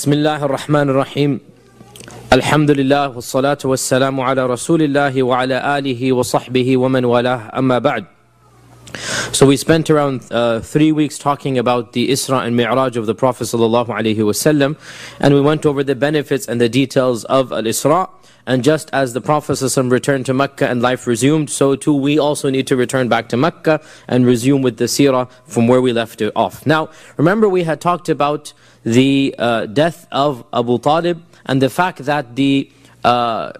بسم الله الرحمن الرحيم الحمد لله والصلاة والسلام على رسول الله وعلى آله وصحبه ومن والاه أما بعد. So we spent around 3 weeks talking about the Isra and Mi'raj of the Prophet sallallahu alaihi wasallam, and we went over the benefits and the details of Al-Isra. And just as the Prophet sallallahu alaihi wasallam returned to Mecca and life resumed, so too we also need to return back to Mecca and resume with the Sirah from where we left it off. Now, remember we had talked about the death of Abu Talib and the fact that the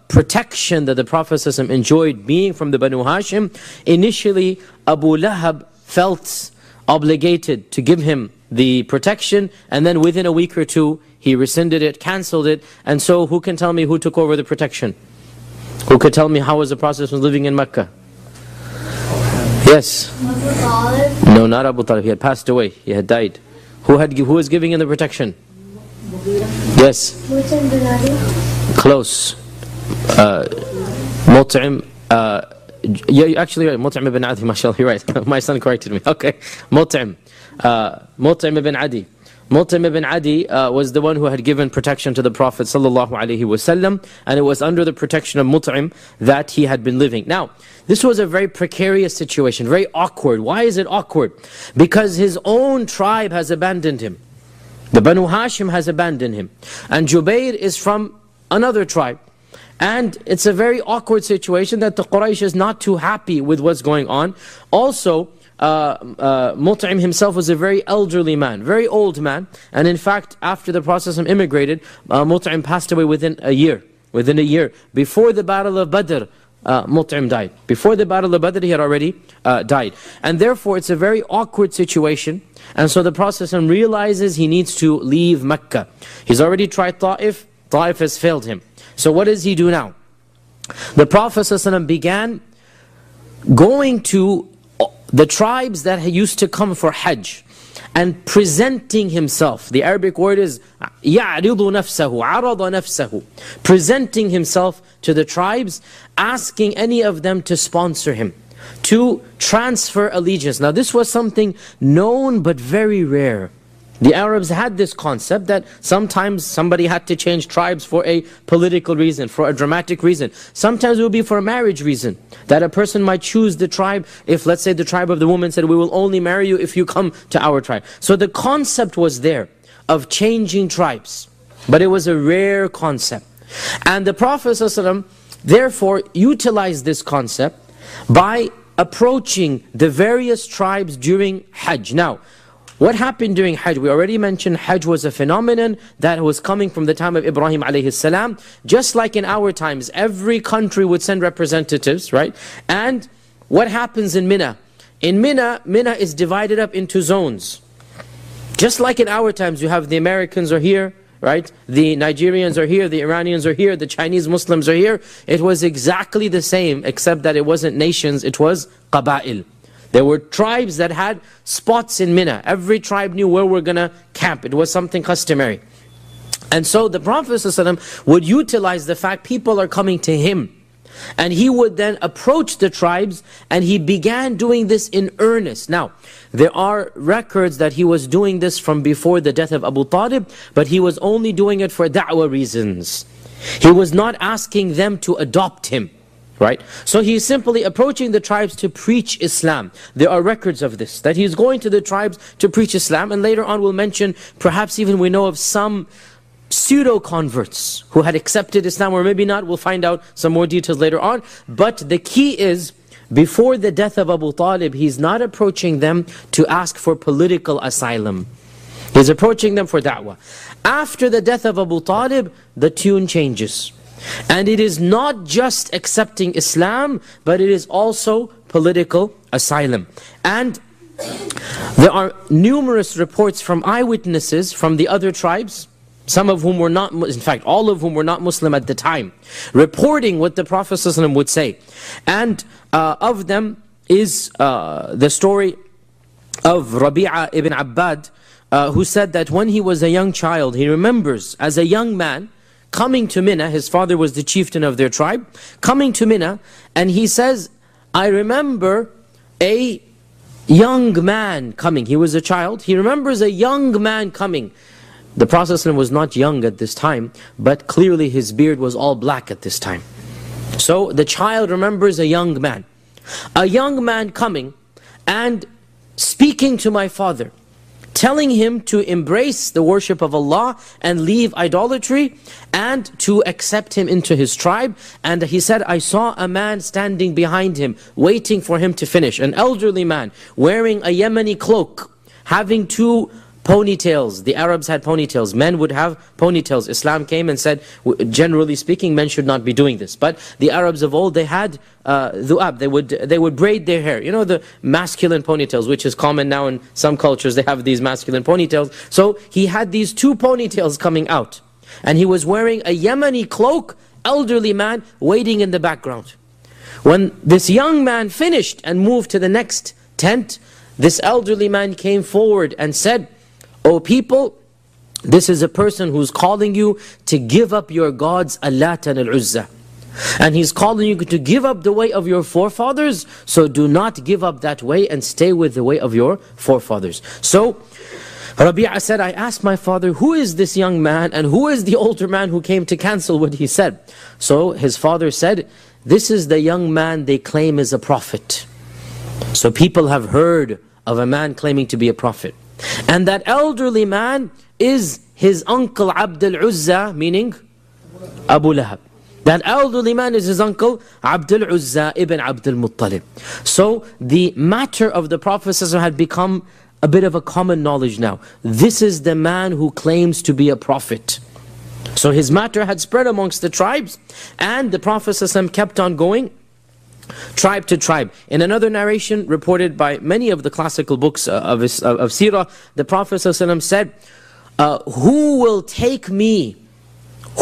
protection that the Prophet ﷺ enjoyed being from the Banu Hashim. Initially, Abu Lahab felt obligated to give him the protection, and then within a week or two, he rescinded it, cancelled it. And so who can tell me who took over the protection? Who could tell me how was the Prophet living in Mecca? Yes? Abu Talib? No, not Abu Talib. He had passed away. He had died. Who was giving him the protection? Yes? Mut'im bin Adi? Close. Mut'im. Yeah, actually, right. Mut'im ibn Adi, mashallah, you're right. My son corrected me. Okay. Mut'im. Mut'im ibn Adi. Mut'im ibn Adi was the one who had given protection to the Prophet sallallahu alaihi wasallam, and it was under the protection of Mut'im that he had been living. Now, this was a very precarious situation, very awkward. Why is it awkward? Because his own tribe has abandoned him. The Banu Hashim has abandoned him. And Jubayr is from another tribe. And it's a very awkward situation that the Quraysh is not too happy with what's going on. Also, Mut'im himself was a very elderly man, very old man. And in fact, after the Prophet immigrated, Mut'im passed away within a year. Within a year. Before the Battle of Badr, Mut'im died. Before the Battle of Badr, he had already died. And therefore, it's a very awkward situation. And so the Prophet realizes he needs to leave Mecca. He's already tried Ta'if. Ta'if has failed him. So what does he do now? The Prophet began going to the tribes that used to come for Hajj and presenting himself. The Arabic word is يَعْرِضُ نَفْسَهُ عَرَضَ نَفْسَهُ. Presenting himself to the tribes, asking any of them to sponsor him, to transfer allegiance. Now this was something known but very rare. The Arabs had this concept that sometimes somebody had to change tribes for a political reason, for a dramatic reason. Sometimes it would be for a marriage reason, that a person might choose the tribe if, let's say, the tribe of the woman said, we will only marry you if you come to our tribe. So the concept was there of changing tribes, but it was a rare concept. And the Prophet ﷺ therefore utilized this concept by approaching the various tribes during Hajj. Now, what happened during Hajj? We already mentioned Hajj was a phenomenon that was coming from the time of Ibrahim alayhi salam. Just like in our times, every country would send representatives, right? And what happens in Mina? In Mina is divided up into zones. Just like in our times, you have the Americans are here, right? The Nigerians are here, the Iranians are here, the Chinese Muslims are here. It was exactly the same, except that it wasn't nations, it was qaba'il. There were tribes that had spots in Mina. Every tribe knew where we're going to camp. It was something customary. And so the Prophet ﷺ would utilize the fact people are coming to him. And he would then approach the tribes, and he began doing this in earnest. Now, there are records that he was doing this from before the death of Abu Talib, but he was only doing it for da'wah reasons. He was not asking them to adopt him. Right? So he's simply approaching the tribes to preach Islam. There are records of this, that he's going to the tribes to preach Islam. And later on we'll mention, perhaps even we know of some pseudo-converts who had accepted Islam, or maybe not. We'll find out some more details later on. But the key is, before the death of Abu Talib, he's not approaching them to ask for political asylum. He's approaching them for da'wah. After the death of Abu Talib, the tune changes. And it is not just accepting Islam, but it is also political asylum. And there are numerous reports from eyewitnesses from the other tribes, some of whom were not, in fact, all of whom were not Muslim at the time, reporting what the Prophet ﷺ would say. And of them is the story of Rabi'a ibn Abbad, who said that when he was a young child, he remembers as a young man, coming to Mina. His father was the chieftain of their tribe, coming to Mina, and he says, I remember a young man coming. He was a child. He remembers a young man coming the Prophet was not young at this time, but clearly his beard was all black at this time. So the child remembers a young man. A young man coming and speaking to my father, telling him to embrace the worship of Allah and leave idolatry and to accept him into his tribe. And he said, I saw a man standing behind him, waiting for him to finish. An elderly man wearing a Yemeni cloak, having two ponytails. The Arabs had ponytails. Men would have ponytails. Islam came and said, generally speaking, men should not be doing this. But the Arabs of old, they had dhu'ab. They would braid their hair. You know, the masculine ponytails, which is common now in some cultures. They have these masculine ponytails. So he had these two ponytails coming out. And he was wearing a Yemeni cloak, elderly man, waiting in the background. When this young man finished and moved to the next tent, this elderly man came forward and said, O people, this is a person who's calling you to give up your gods, Allat and Al-Uzza. And he's calling you to give up the way of your forefathers, so do not give up that way and stay with the way of your forefathers. So, Rabi'a said, I asked my father, who is this young man and who is the older man who came to cancel what he said? So his father said, this is the young man they claim is a prophet. So people have heard of a man claiming to be a prophet. And that elderly man is his uncle Abd al-Uzza, meaning Abu Lahab. That elderly man is his uncle Abd al-Uzza ibn Abd al-Muttalib. So the matter of the Prophet had become a bit of a common knowledge now. This is the man who claims to be a prophet. So his matter had spread amongst the tribes, and the Prophet kept on going tribe to tribe. In another narration reported by many of the classical books of Sirah, the Prophet said, who will take me,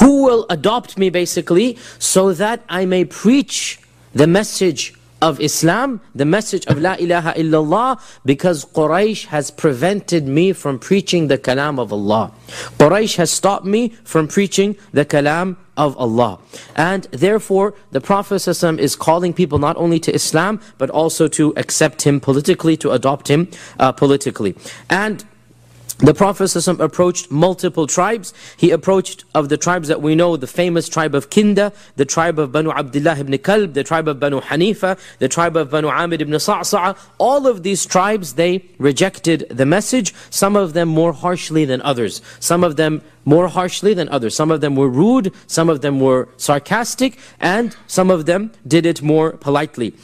who will adopt me basically, so that I may preach the message of Islam, the message of La ilaha illallah, because Quraysh has prevented me from preaching the kalam of Allah. Quraysh has stopped me from preaching the kalam of Allah. And therefore, the Prophet ﷺ is calling people not only to Islam, but also to accept him politically, to adopt him politically. And the Prophet ﷺ approached multiple tribes. He approached of the tribes that we know, the famous tribe of Kinda, the tribe of Banu Abdullah ibn Kalb, the tribe of Banu Hanifa, the tribe of Banu Amir ibn Sa'sa'a. All of these tribes, they rejected the message, some of them more harshly than others. Some of them more harshly than others. Some of them were rude, some of them were sarcastic, and some of them did it more politely.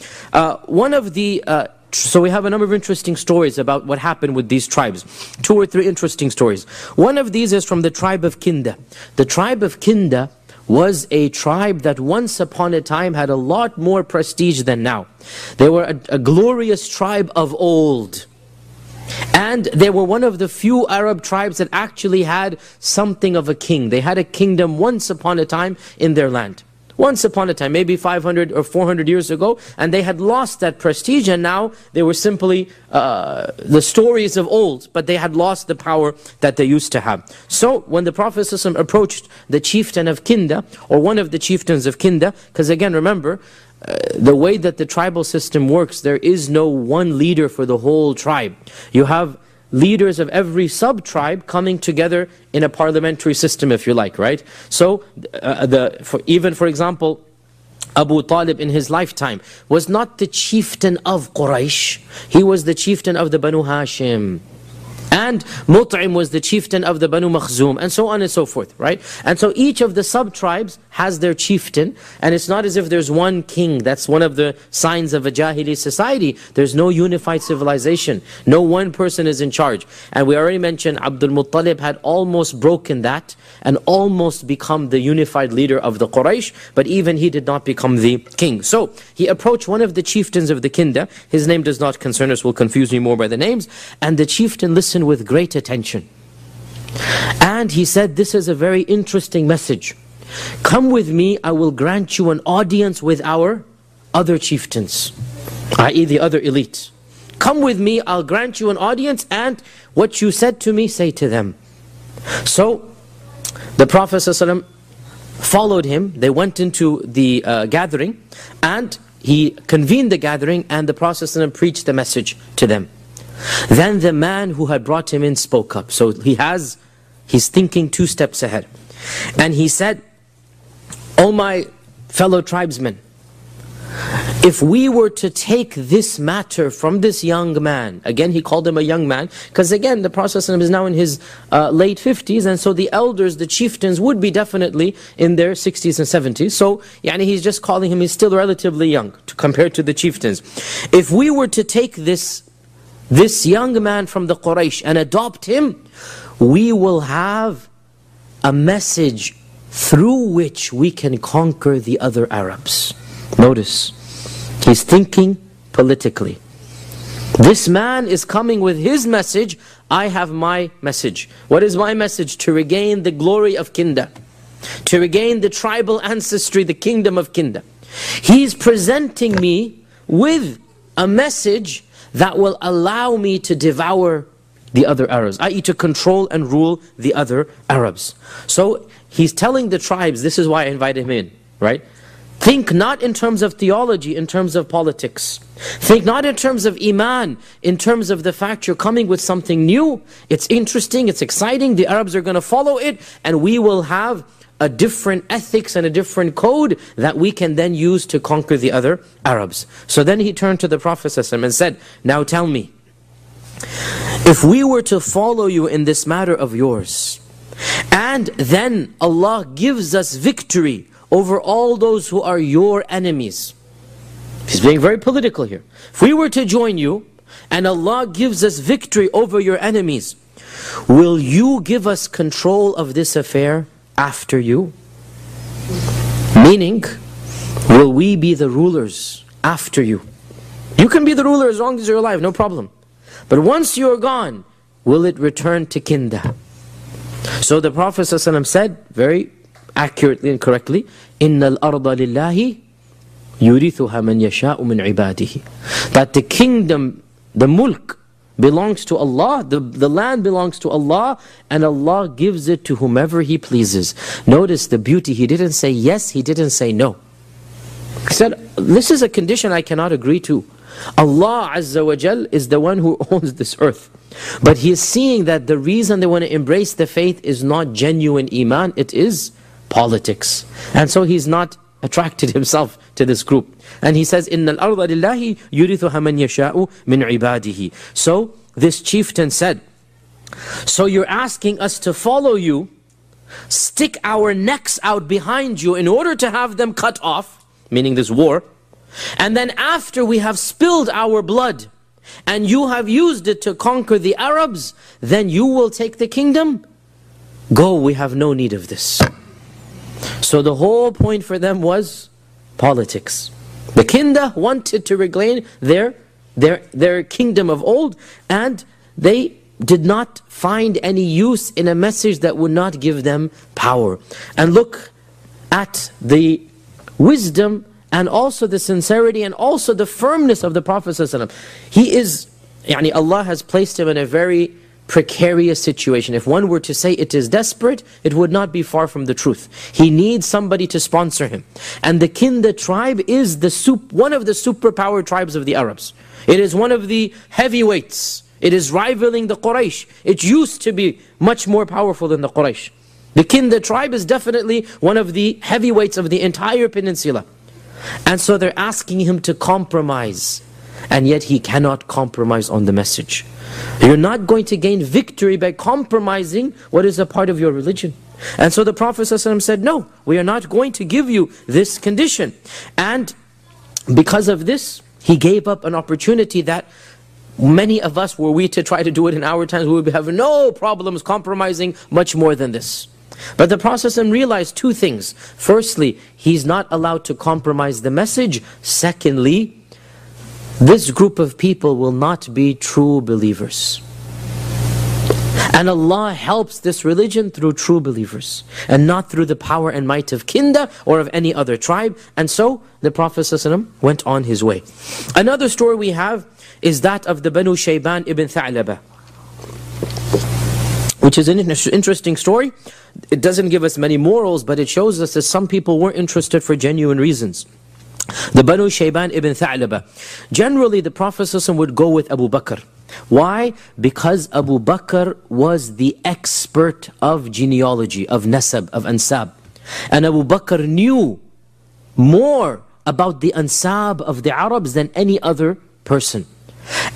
So we have a number of interesting stories about what happened with these tribes. 2 or 3 interesting stories. One of these is from the tribe of Kinda. The tribe of Kinda was a tribe that once upon a time had a lot more prestige than now. They were a glorious tribe of old. And they were one of the few Arab tribes that actually had something of a king. They had a kingdom once upon a time in their land. Once upon a time, maybe 500 or 400 years ago, and they had lost that prestige, and now they were simply the stories of old, but they had lost the power that they used to have. So when the Prophet ﷺ approached the chieftain of Kinda, or one of the chieftains of Kinda, because again, remember, the way that the tribal system works, there is no one leader for the whole tribe. You have leaders of every sub-tribe coming together in a parliamentary system, if you like, right? So, even for example, Abu Talib in his lifetime was not the chieftain of Quraysh. He was the chieftain of the Banu Hashim. And Mut'im was the chieftain of the Banu Makhzum, and so on and so forth, right? And so each of the sub-tribes has their chieftain, and it's not as if there's one king. That's one of the signs of a Jahili society. There's no unified civilization. No one person is in charge. And we already mentioned Abdul Muttalib had almost broken that, and almost become the unified leader of the Quraysh, but even he did not become the king. So, he approached one of the chieftains of the Kinda. His name does not concern us, will confuse me more by the names. And the chieftain listened with great attention. And he said, this is a very interesting message. Come with me, I will grant you an audience with our other chieftains, i.e. the other elite. Come with me, I'll grant you an audience, and what you said to me, say to them. So, the Prophet ﷺ followed him. They went into the gathering, and he convened the gathering, and the Prophet ﷺ preached the message to them. Then the man who had brought him in spoke up. So he has He's thinking 2 steps ahead. And he said, "O my fellow tribesmen, if we were to take this matter from this young man," again he called him a young man, because again the Prophet is now in his late 50s, and so the elders, the chieftains would be definitely in their 60s and 70s. So he's just calling him, he's still relatively young compared to the chieftains. If we were to take this young man from the Quraysh and adopt him, we will have a message through which we can conquer the other Arabs. Notice, he's thinking politically. This man is coming with his message, I have my message. What is my message? To regain the glory of Kinda, to regain the tribal ancestry, the kingdom of Kinda. He's presenting me with a message that will allow me to devour the other Arabs, i.e. to control and rule the other Arabs. So he's telling the tribes, this is why I invited him in, right? Think not in terms of theology, in terms of politics. Think not in terms of iman, in terms of the fact you're coming with something new. It's interesting, it's exciting, the Arabs are going to follow it, and we will have a different ethics and a different code that we can then use to conquer the other Arabs. So then he turned to the Prophet ﷺ and said, "Now tell me, if we were to follow you in this matter of yours, and then Allah gives us victory over all those who are your enemies." He's being very political here. If we were to join you, and Allah gives us victory over your enemies, will you give us control of this affair after you? Meaning, will we be the rulers after you? You can be the ruler as long as you're alive, no problem. But once you're gone, will it return to Kinda? So the Prophet ﷺ said, very accurately and correctly, إِنَّ الْأَرْضَ لِلَّهِ يُرِثُهَا مَنْ يَشَاءُ مِنْ عِبَادِهِ. That the kingdom, the mulk, belongs to Allah, the land belongs to Allah, and Allah gives it to whomever He pleases. Notice the beauty, He didn't say yes, He didn't say no. He said, this is a condition I cannot agree to. Allah Azza wa Jal is the one who owns this earth. But He is seeing that the reason they want to embrace the faith is not genuine iman, it is politics. And so He's not attracted Himself to this group. And He says, إِنَّ الْأَرْضَ لِلَّهِ يُرِثُهَا مَنْ يَشَاءُ مِنْ عِبَادِهِ. So this chieftain said, so you're asking us to follow you, stick our necks out behind you in order to have them cut off, meaning this war, and then after we have spilled our blood, and you have used it to conquer the Arabs, then you will take the kingdom? Go, we have no need of this. So the whole point for them was politics. The Kinda wanted to regain their kingdom of old, and they did not find any use in a message that would not give them power. And look at the wisdom and also the sincerity and also the firmness of the Prophet ﷺ. He is, Allah has placed him in a very precarious situation. If one were to say it is desperate, it would not be far from the truth. He needs somebody to sponsor him. And the Kinda tribe is one of the superpower tribes of the Arabs. It is one of the heavyweights. It is rivaling the Quraysh. It used to be much more powerful than the Quraysh. The Kinda tribe is definitely one of the heavyweights of the entire peninsula. And so they're asking him to compromise. And yet he cannot compromise on the message. You're not going to gain victory by compromising what is a part of your religion. And so the Prophet ﷺ said, no, we are not going to give you this condition. And because of this, he gave up an opportunity that many of us, were we to try to do it in our times, we would have no problems compromising much more than this. But the Prophet ﷺ realized two things. Firstly, he's not allowed to compromise the message. Secondly, this group of people will not be true believers. And Allah helps this religion through true believers, and not through the power and might of Kinda or of any other tribe. And so the Prophet ﷺ went on his way. Another story we have is that of the Banu Shayban ibn Tha'laba, which is an interesting story. It doesn't give us many morals, but it shows us that some people weren't interested for genuine reasons. The Banu Shayban ibn Tha'laba. Generally, the Prophet ﷺ would go with Abu Bakr. Why? Because Abu Bakr was the expert of genealogy, of nasab, of ansab. And Abu Bakr knew more about the ansab of the Arabs than any other person.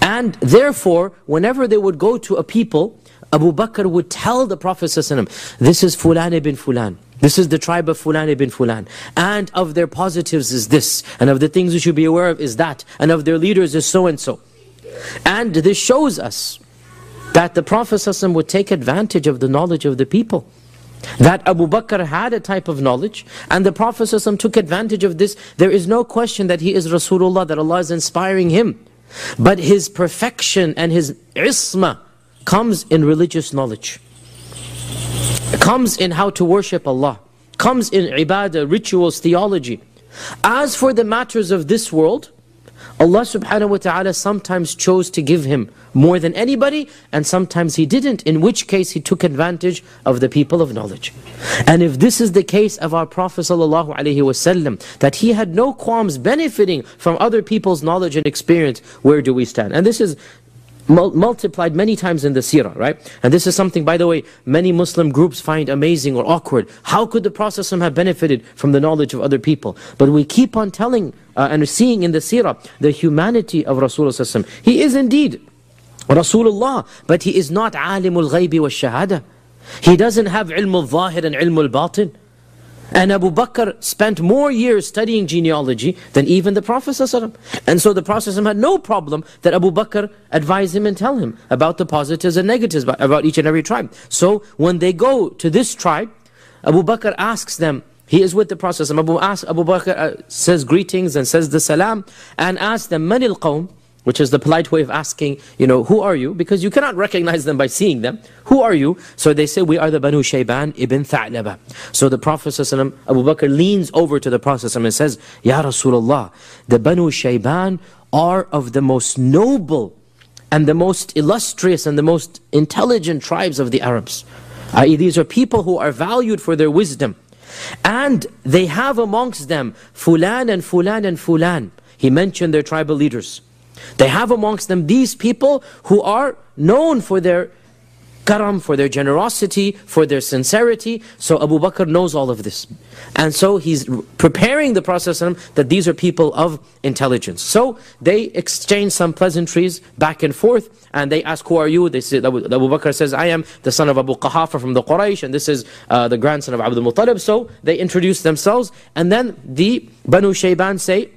And therefore, whenever they would go to a people, Abu Bakr would tell the Prophet ﷺ, this is Fulan ibn Fulan. This is the tribe of Fulan ibn Fulan. And of their positives is this. And of the things you should be aware of is that. And of their leaders is so and so. And this shows us that the Prophet ﷺ would take advantage of the knowledge of the people. That Abu Bakr had a type of knowledge, and the Prophet ﷺ took advantage of this. There is no question that he is Rasulullah, that Allah is inspiring him. But his perfection and his isma comes in religious knowledge. Comes in how to worship Allah. Comes in ibadah, rituals, theology. As for the matters of this world, Allah subhanahu wa ta'ala sometimes chose to give him more than anybody, and sometimes he didn't, in which case he took advantage of the people of knowledge. And if this is the case of our Prophet sallallahu alaihi wasallam, that he had no qualms benefiting from other people's knowledge and experience, where do we stand? And this is multiplied many times in the Sirah, right? And this is something, by the way, many Muslim groups find amazing or awkward. How could the Prophet ﷺ have benefited from the knowledge of other people? But we keep on telling and seeing in the Sirah the humanity of Rasulullah ﷺ. He is indeed Rasulullah, but he is not alimul ghaybi wa shahada. He doesn't have ilmul zahir and ilmul batin. And Abu Bakr spent more years studying genealogy than even the Prophet ﷺ. And so the Prophet ﷺ had no problem that Abu Bakr advise him and tell him about the positives and negatives about each and every tribe. So when they go to this tribe, Abu Bakr asks them, he is with the Prophet ﷺ. Abu Bakr says greetings and says the salam, and asks them, manil qawm, which is the polite way of asking, who are you? Because you cannot recognize them by seeing them. Who are you? So they say, we are the Banu Shayban ibn Tha'laba. So the Prophet ﷺ, Abu Bakr leans over to the Prophet ﷺ and says, Ya Rasulullah, the Banu Shayban are of the most noble and the most illustrious and the most intelligent tribes of the Arabs. I.e., these are people who are valued for their wisdom. And they have amongst them Fulan and Fulan and Fulan. He mentioned their tribal leaders. They have amongst them these people who are known for their karam, for their generosity, for their sincerity. So Abu Bakr knows all of this. And so he's preparing the Prophet that these are people of intelligence. So they exchange some pleasantries back and forth, and they ask, who are you? They say, Abu Bakr says, I am the son of Abu Qahafa from the Quraysh, and this is the grandson of Abdul Muttalib. So they introduce themselves, and then the Banu Shayban say,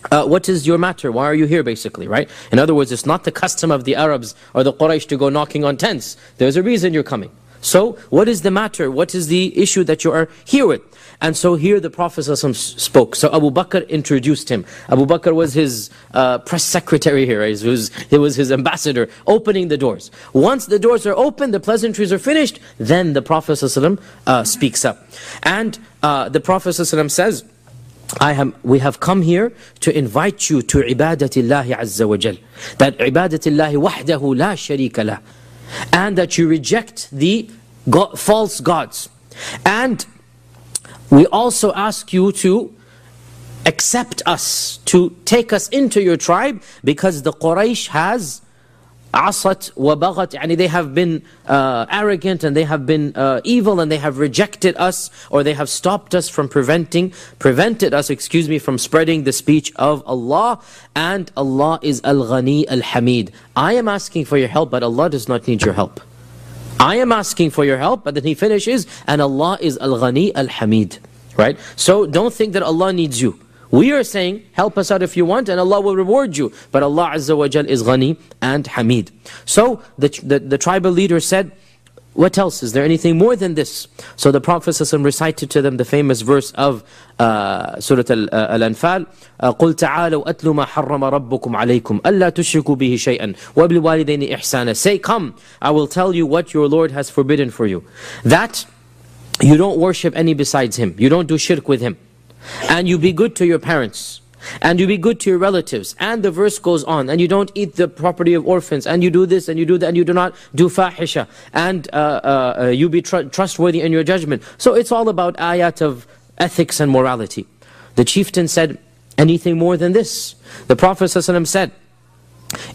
what is your matter? Why are you here, basically, right? In other words, it's not the custom of the Arabs or the Quraysh to go knocking on tents. There's a reason you're coming. So, what is the matter? What is the issue that you are here with? And so here the Prophet ﷺ spoke. So Abu Bakr introduced him. Abu Bakr was his press secretary here. He was his ambassador, opening the doors. Once the doors are open, the pleasantries are finished, then the Prophet ﷺ speaks up. And the Prophet ﷺ says, we have come here to invite you to ibadatillahi azza wa jal. That ibadatillahi wahdahu la sharika lah. And that you reject the false gods. And we also ask you to accept us, to take us into your tribe, because the Quraysh has asat wa baghat, and they have been arrogant, and they have been evil, and they have rejected us, or they have stopped us from prevented us from spreading the speech of Allah. And Allah is Al-Ghani Al-Hamid. I am asking for your help, but Allah does not need your help. I am asking for your help, but then he finishes, and Allah is Al-Ghani Al-Hamid. Right? So don't think that Allah needs you. We are saying, help us out if you want, and Allah will reward you. But Allah Azza wa Jal is Ghani and Hamid. So the tribal leader said, what else? Is there anything more than this? So the Prophet ﷺ recited to them the famous verse of Surah Al-Anfal, قُلْ تَعَالَوْا أَتْلُ مَا حَرَّمَ رَبُّكُمْ عَلَيْكُمْ أَلَّا تُشْرِكُوا بِهِ شَيْئًا وَبِالْوَالِدَيْنِ إِحْسَانًا. Say, come, I will tell you what your Lord has forbidden for you. That you don't worship any besides Him. You don't do shirk with Him. And you be good to your parents. And you be good to your relatives. And the verse goes on. And you don't eat the property of orphans. And you do this and you do that. And you do not do fahisha. And you be trustworthy in your judgment. So it's all about ayat of ethics and morality. The chieftain said, anything more than this? The Prophet ﷺ said,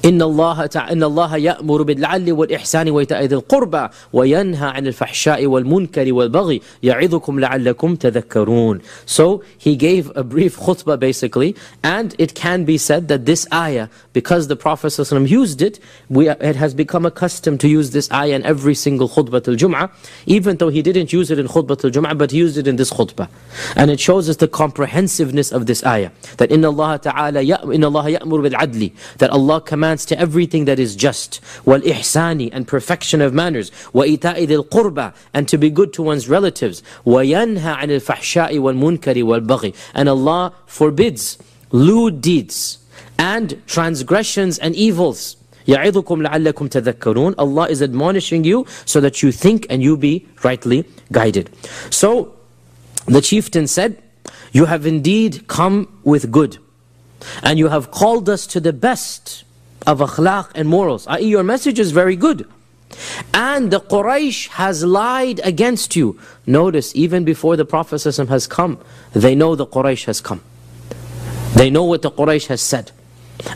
إن الله يأمر بالعدل والإحسان وإيتاء ذي القربى وينهى عن الفحشاء والمنكر والبغي يعظكم لعلكم تذكرون. So he gave a brief khutbah basically, and it can be said that this ayah, because the Prophet ﷺ used it, it has become accustomed to use this ayah in every single khutbah al-Jum'ah, even though he didn't use it in khutbah al-Jum'ah, but he used it in this khutbah. And it shows us the comprehensiveness of this ayah, that إن الله يأمر بالعدل, that Allah commands to everything that is just, wal-ihsani, and perfection of manners, wa-ita'i dhil qurba, and to be good to one's relatives, wa-yanha 'anil fahsha'i wal-munkari wal-baghi, and Allah forbids lewd deeds and transgressions and evils. يَعِظُكُمْ لَعَلَّكُمْ تَذَكَّرُونَ. Allah is admonishing you so that you think and you be rightly guided. So the chieftain said, you have indeed come with good, and you have called us to the best of akhlaq and morals, i.e. your message is very good. And the Quraysh has lied against you. Notice, even before the Prophet ﷺ has come, they know the Quraysh has come. They know what the Quraysh has said.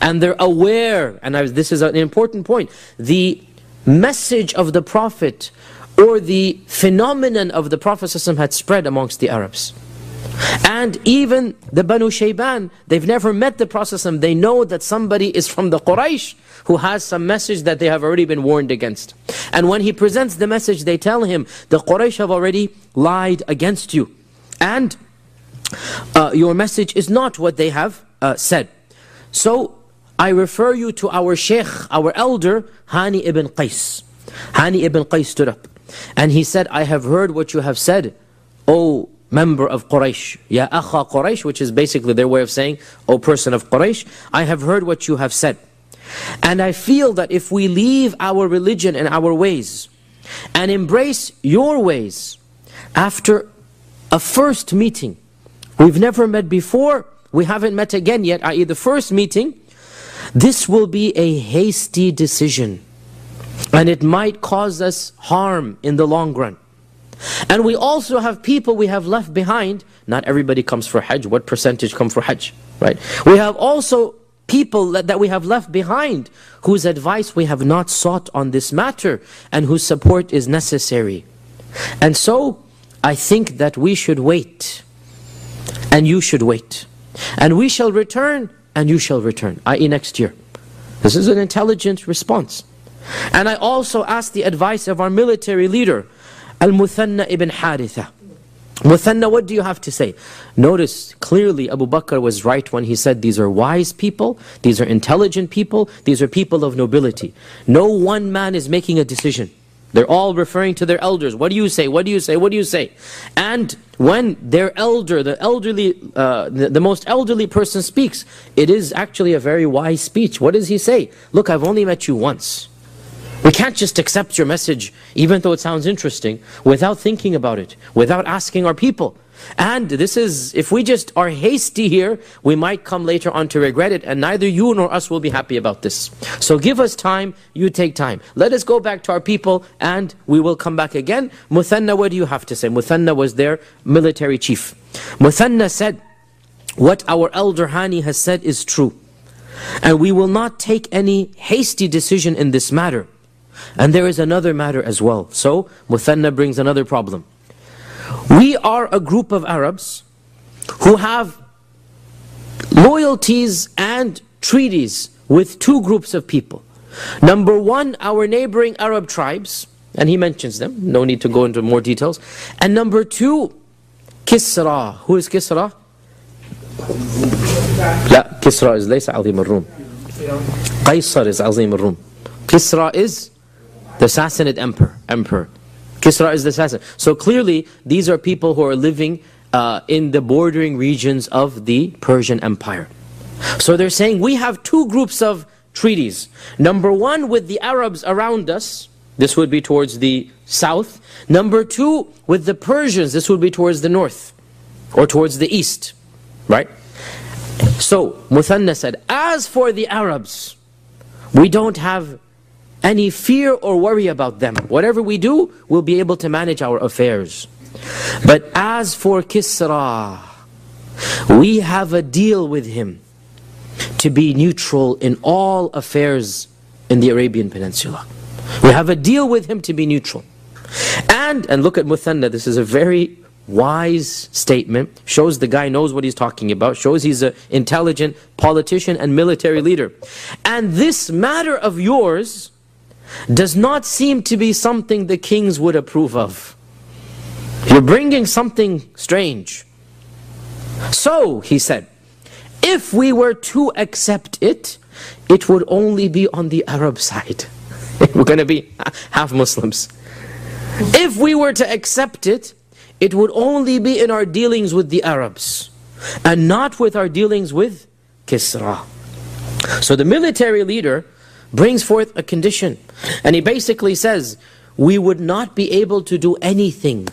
And they're aware, and this is an important point, the message of the Prophet, or the phenomenon of the Prophet ﷺ had spread amongst the Arabs. And even the Banu Shayban, they've never met the Prophet ﷺ. They know that somebody is from the Quraysh who has some message that they have already been warned against. And when he presents the message, they tell him, the Quraysh have already lied against you. And your message is not what they have said. So I refer you to our Shaykh, our elder, Hani ibn Qais. Hani ibn Qais stood up and he said, I have heard what you have said, O member of Quraysh, Ya Akha Quraysh, which is basically their way of saying, O person of Quraysh, I have heard what you have said. And I feel that if we leave our religion and our ways and embrace your ways after a first meeting, we've never met before, we haven't met again yet, i.e. the first meeting, this will be a hasty decision and it might cause us harm in the long run. And we also have people we have left behind. Not everybody comes for Hajj. What percentage come for Hajj? Right? We have also people that we have left behind whose advice we have not sought on this matter and whose support is necessary. And so I think that we should wait, and you should wait, and we shall return and you shall return, i.e. next year. This is an intelligent response. And I also asked the advice of our military leader, Al-Muthanna ibn Haritha. Muthanna, what do you have to say? Notice, clearly Abu Bakr was right when he said these are wise people, these are intelligent people, these are people of nobility. No one man is making a decision. They're all referring to their elders. What do you say? What do you say? What do you say? And when their elder, the most elderly person speaks, it is actually a very wise speech. What does he say? Look, I've only met you once. We can't just accept your message, even though it sounds interesting, without thinking about it, without asking our people. And this is, if we just are hasty here, we might come later on to regret it, and neither you nor us will be happy about this. So give us time, you take time. Let us go back to our people, and we will come back again. Muthanna, what do you have to say? Muthanna was their military chief. Muthanna said, what our elder Hani has said is true. And we will not take any hasty decision in this matter. And there is another matter as well. So, Muthanna brings another problem. We are a group of Arabs who have loyalties and treaties with two groups of people. Number one, our neighboring Arab tribes, and he mentions them, no need to go into more details. And number two, Kisra. Who is Kisra? لا, Kisra is ليس عظيم الروم. Qaisar is عظيم الروم. Kisra is the Sassanid emperor. Kisra is the Sassanid. So clearly, these are people who are living in the bordering regions of the Persian Empire. So they're saying, we have two groups of treaties. Number one, with the Arabs around us, this would be towards the south. Number two, with the Persians, this would be towards the north, or towards the east. Right? So, Muthanna said, as for the Arabs, we don't have any fear or worry about them. Whatever we do, we'll be able to manage our affairs. But as for Kisra, we have a deal with him. to be neutral in all affairs in the Arabian Peninsula. We have a deal with him to be neutral. And look at Muthanna, this is a very wise statement, shows the guy knows what he's talking about, shows he's an intelligent politician and military leader. And this matter of yours does not seem to be something the kings would approve of. You're bringing something strange. So, he said, if we were to accept it, it would only be on the Arab side. We're going to be half Muslims. If we were to accept it, it would only be in our dealings with the Arabs, and not with our dealings with Kisra. So the military leader brings forth a condition, and he basically says, we would not be able to do anything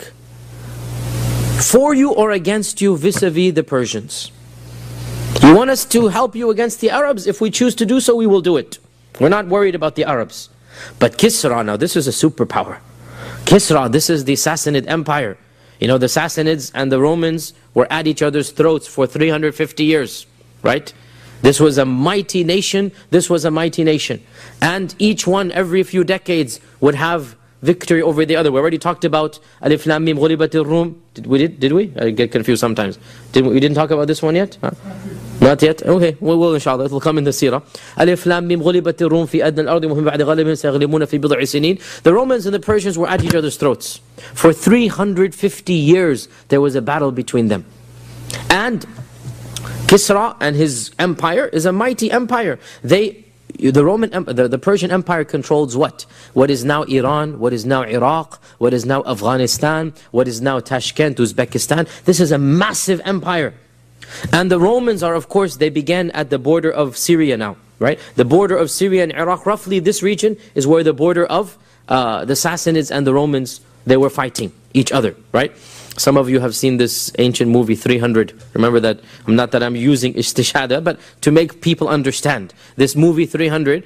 for you or against you vis-a-vis the Persians. You want us to help you against the Arabs? If we choose to do so, we will do it. We're not worried about the Arabs. But Kisra, now this is a superpower. Kisra, this is the Sassanid Empire. You know, the Sassanids and the Romans were at each other's throats for 350 years, right? This was a mighty nation, this was a mighty nation. And each one, every few decades, would have victory over the other. We already talked about Alif Lam Mim Ghulibatir Rum. Did we? I get confused sometimes. We didn't talk about this one yet? Huh? Not yet? Okay, we will inshallah. It will come in the Sirah. Alif Lam Mim Ghulibatir Rum fi adna al-ardi wa hum ba'da ghalibin sayaghlibuna fi bid'i sinin. The Romans and the Persians were at each other's throats. For 350 years there was a battle between them. And Kisra and his empire is a mighty empire. The Persian Empire controls what? What is now Iran, what is now Iraq, what is now Afghanistan, what is now Tashkent, Uzbekistan. This is a massive empire. And the Romans are, of course, they began at the border of Syria now, right? The border of Syria and Iraq, roughly this region is where the border of the Sassanids and the Romans, they were fighting each other, right? Some of you have seen this ancient movie 300. Remember that, not that I'm using istishada, but to make people understand. This movie 300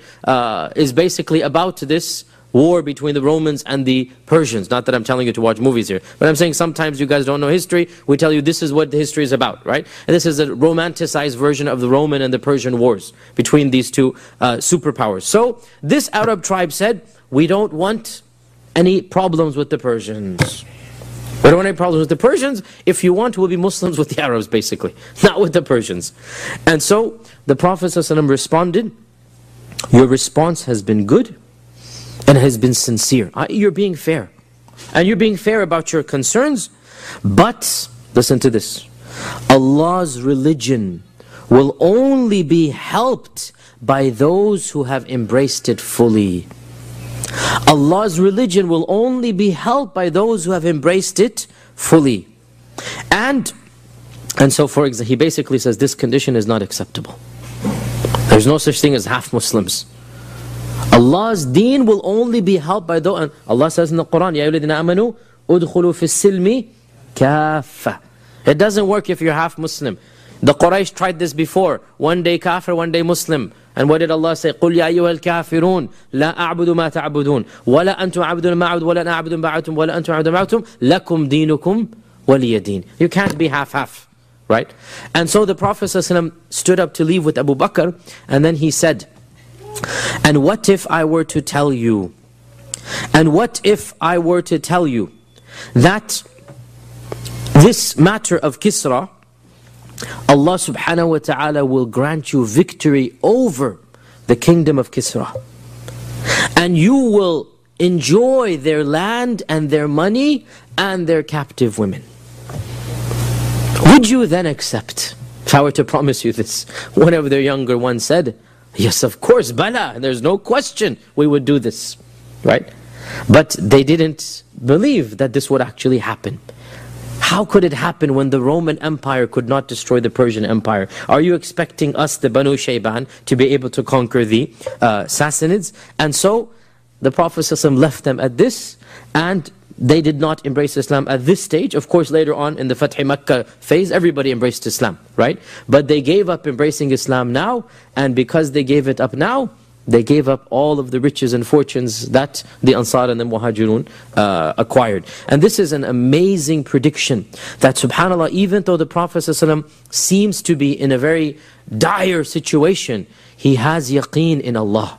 is basically about this war between the Romans and the Persians. Not that I'm telling you to watch movies here, but I'm saying sometimes you guys don't know history. We tell you this is what the history is about, right? And this is a romanticized version of the Roman and the Persian wars between these two superpowers. So this Arab tribe said, we don't want any problems with the Persians. We don't want any problems with the Persians. If you want, we'll be Muslims with the Arabs, basically, not with the Persians. And so the Prophet ﷺ responded, your response has been good and has been sincere. You're being fair. And you're being fair about your concerns. But, listen to this, Allah's religion will only be helped by those who have embraced it fully. Allah's religion will only be helped by those who have embraced it fully. And so, for example, he basically says this condition is not acceptable. There's no such thing as half Muslims. Allah's deen will only be helped by those, and Allah says in the Quran, Ya ayyuhalladhina amanu, udkhulu fis silmi kaffa. It doesn't work if you're half Muslim. The Quraysh tried this before. One day kafir, one day Muslim. And what did Allah say? قُلْ يَا أَيُّهَا الْكَافِرُونَ لَا أَعْبُدُ مَا تَعْبُدُونَ وَلَا أَنْتُمْ عَبْدُونَ مَا عَبْدُ وَلَا أَنَا عَبْدٌ بَعَدْتُمْ وَلَا أَنْتُمْ عَبْدٌ بَعَدْتُمْ لَكُمْ دِينُكُمْ وَلِيَ دِينِ. You can't be half-half, right? And so the Prophet ﷺ stood up to leave with Abu Bakr, and then he said, and what if I were to tell you, and what if I were to tell you that this matter of Kisra, Allah subhanahu wa ta'ala will grant you victory over the kingdom of Kisra, and you will enjoy their land and their money and their captive women. Would you then accept if I were to promise you this? One of their younger ones said, yes, of course, bala, there's no question we would do this, right? But they didn't believe that this would actually happen. How could it happen when the Roman Empire could not destroy the Persian Empire? Are you expecting us, the Banu Shayban, to be able to conquer the Sassanids? And so the Prophet ﷺ left them at this, and they did not embrace Islam at this stage. Of course, later on in the Fath Makkah phase, everybody embraced Islam, right? But they gave up embracing Islam now, and because they gave it up now, they gave up all of the riches and fortunes that the Ansar and the Muhajirun acquired. And this is an amazing prediction that subhanAllah, even though the Prophet ﷺ seems to be in a very dire situation, he has yaqeen in Allah.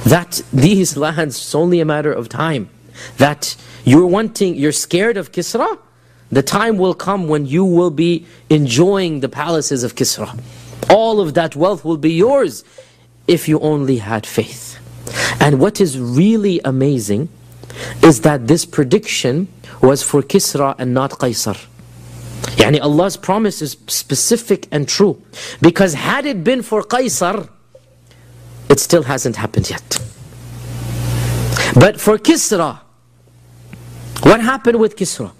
That these lands, it's only a matter of time. That you're scared of Kisra, the time will come when you will be enjoying the palaces of Kisra. All of that wealth will be yours if you only had faith. And what is really amazing is that this prediction was for Kisra and not Qaisar. Yani Allah's promise is specific and true. Because had it been for Qaisar, it still hasn't happened yet. But for Kisra, what happened with Kisra?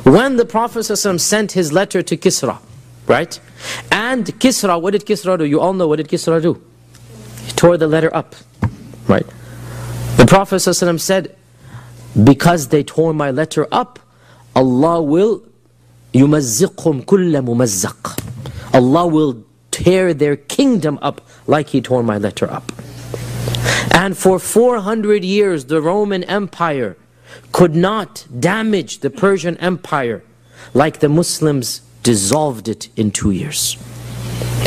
When the Prophet ﷺ sent his letter to Kisra, right? And Kisra, what did Kisra do? You all know, what did Kisra do? He tore the letter up, right? The Prophet ﷺ said, because they tore my letter up, Allah will يُمَزِّقْهُمْ كُلَّ مُمَزَّقٍ. Allah will tear their kingdom up like He tore my letter up. And for 400 years, the Roman Empire could not damage the Persian Empire like the Muslims dissolved it in 2 years.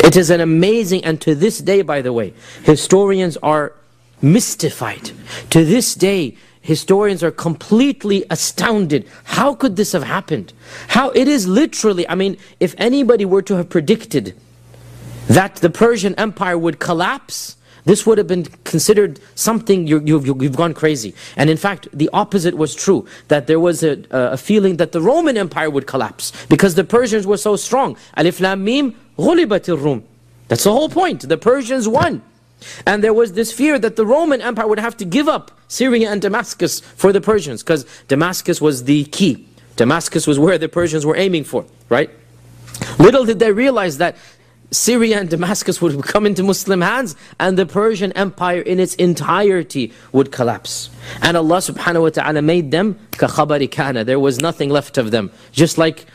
It is an amazing, and to this day, by the way, historians are mystified. To this day, historians are completely astounded. How could this have happened? How it is literally, I mean, if anybody were to have predicted that the Persian Empire would collapse, this would have been considered something, you've gone crazy. And in fact, the opposite was true. That there was a feeling that the Roman Empire would collapse because the Persians were so strong. Alif Lam Mim, ghulibatir Rum. That's the whole point. The Persians won. And there was this fear that the Roman Empire would have to give up Syria and Damascus for the Persians, because Damascus was the key. Damascus was where the Persians were aiming for, right? Little did they realize that Syria and Damascus would come into Muslim hands and the Persian Empire in its entirety would collapse. And Allah subhanahu wa ta'ala made them كَخَبَرِ كَانَ. There was nothing left of them. Just like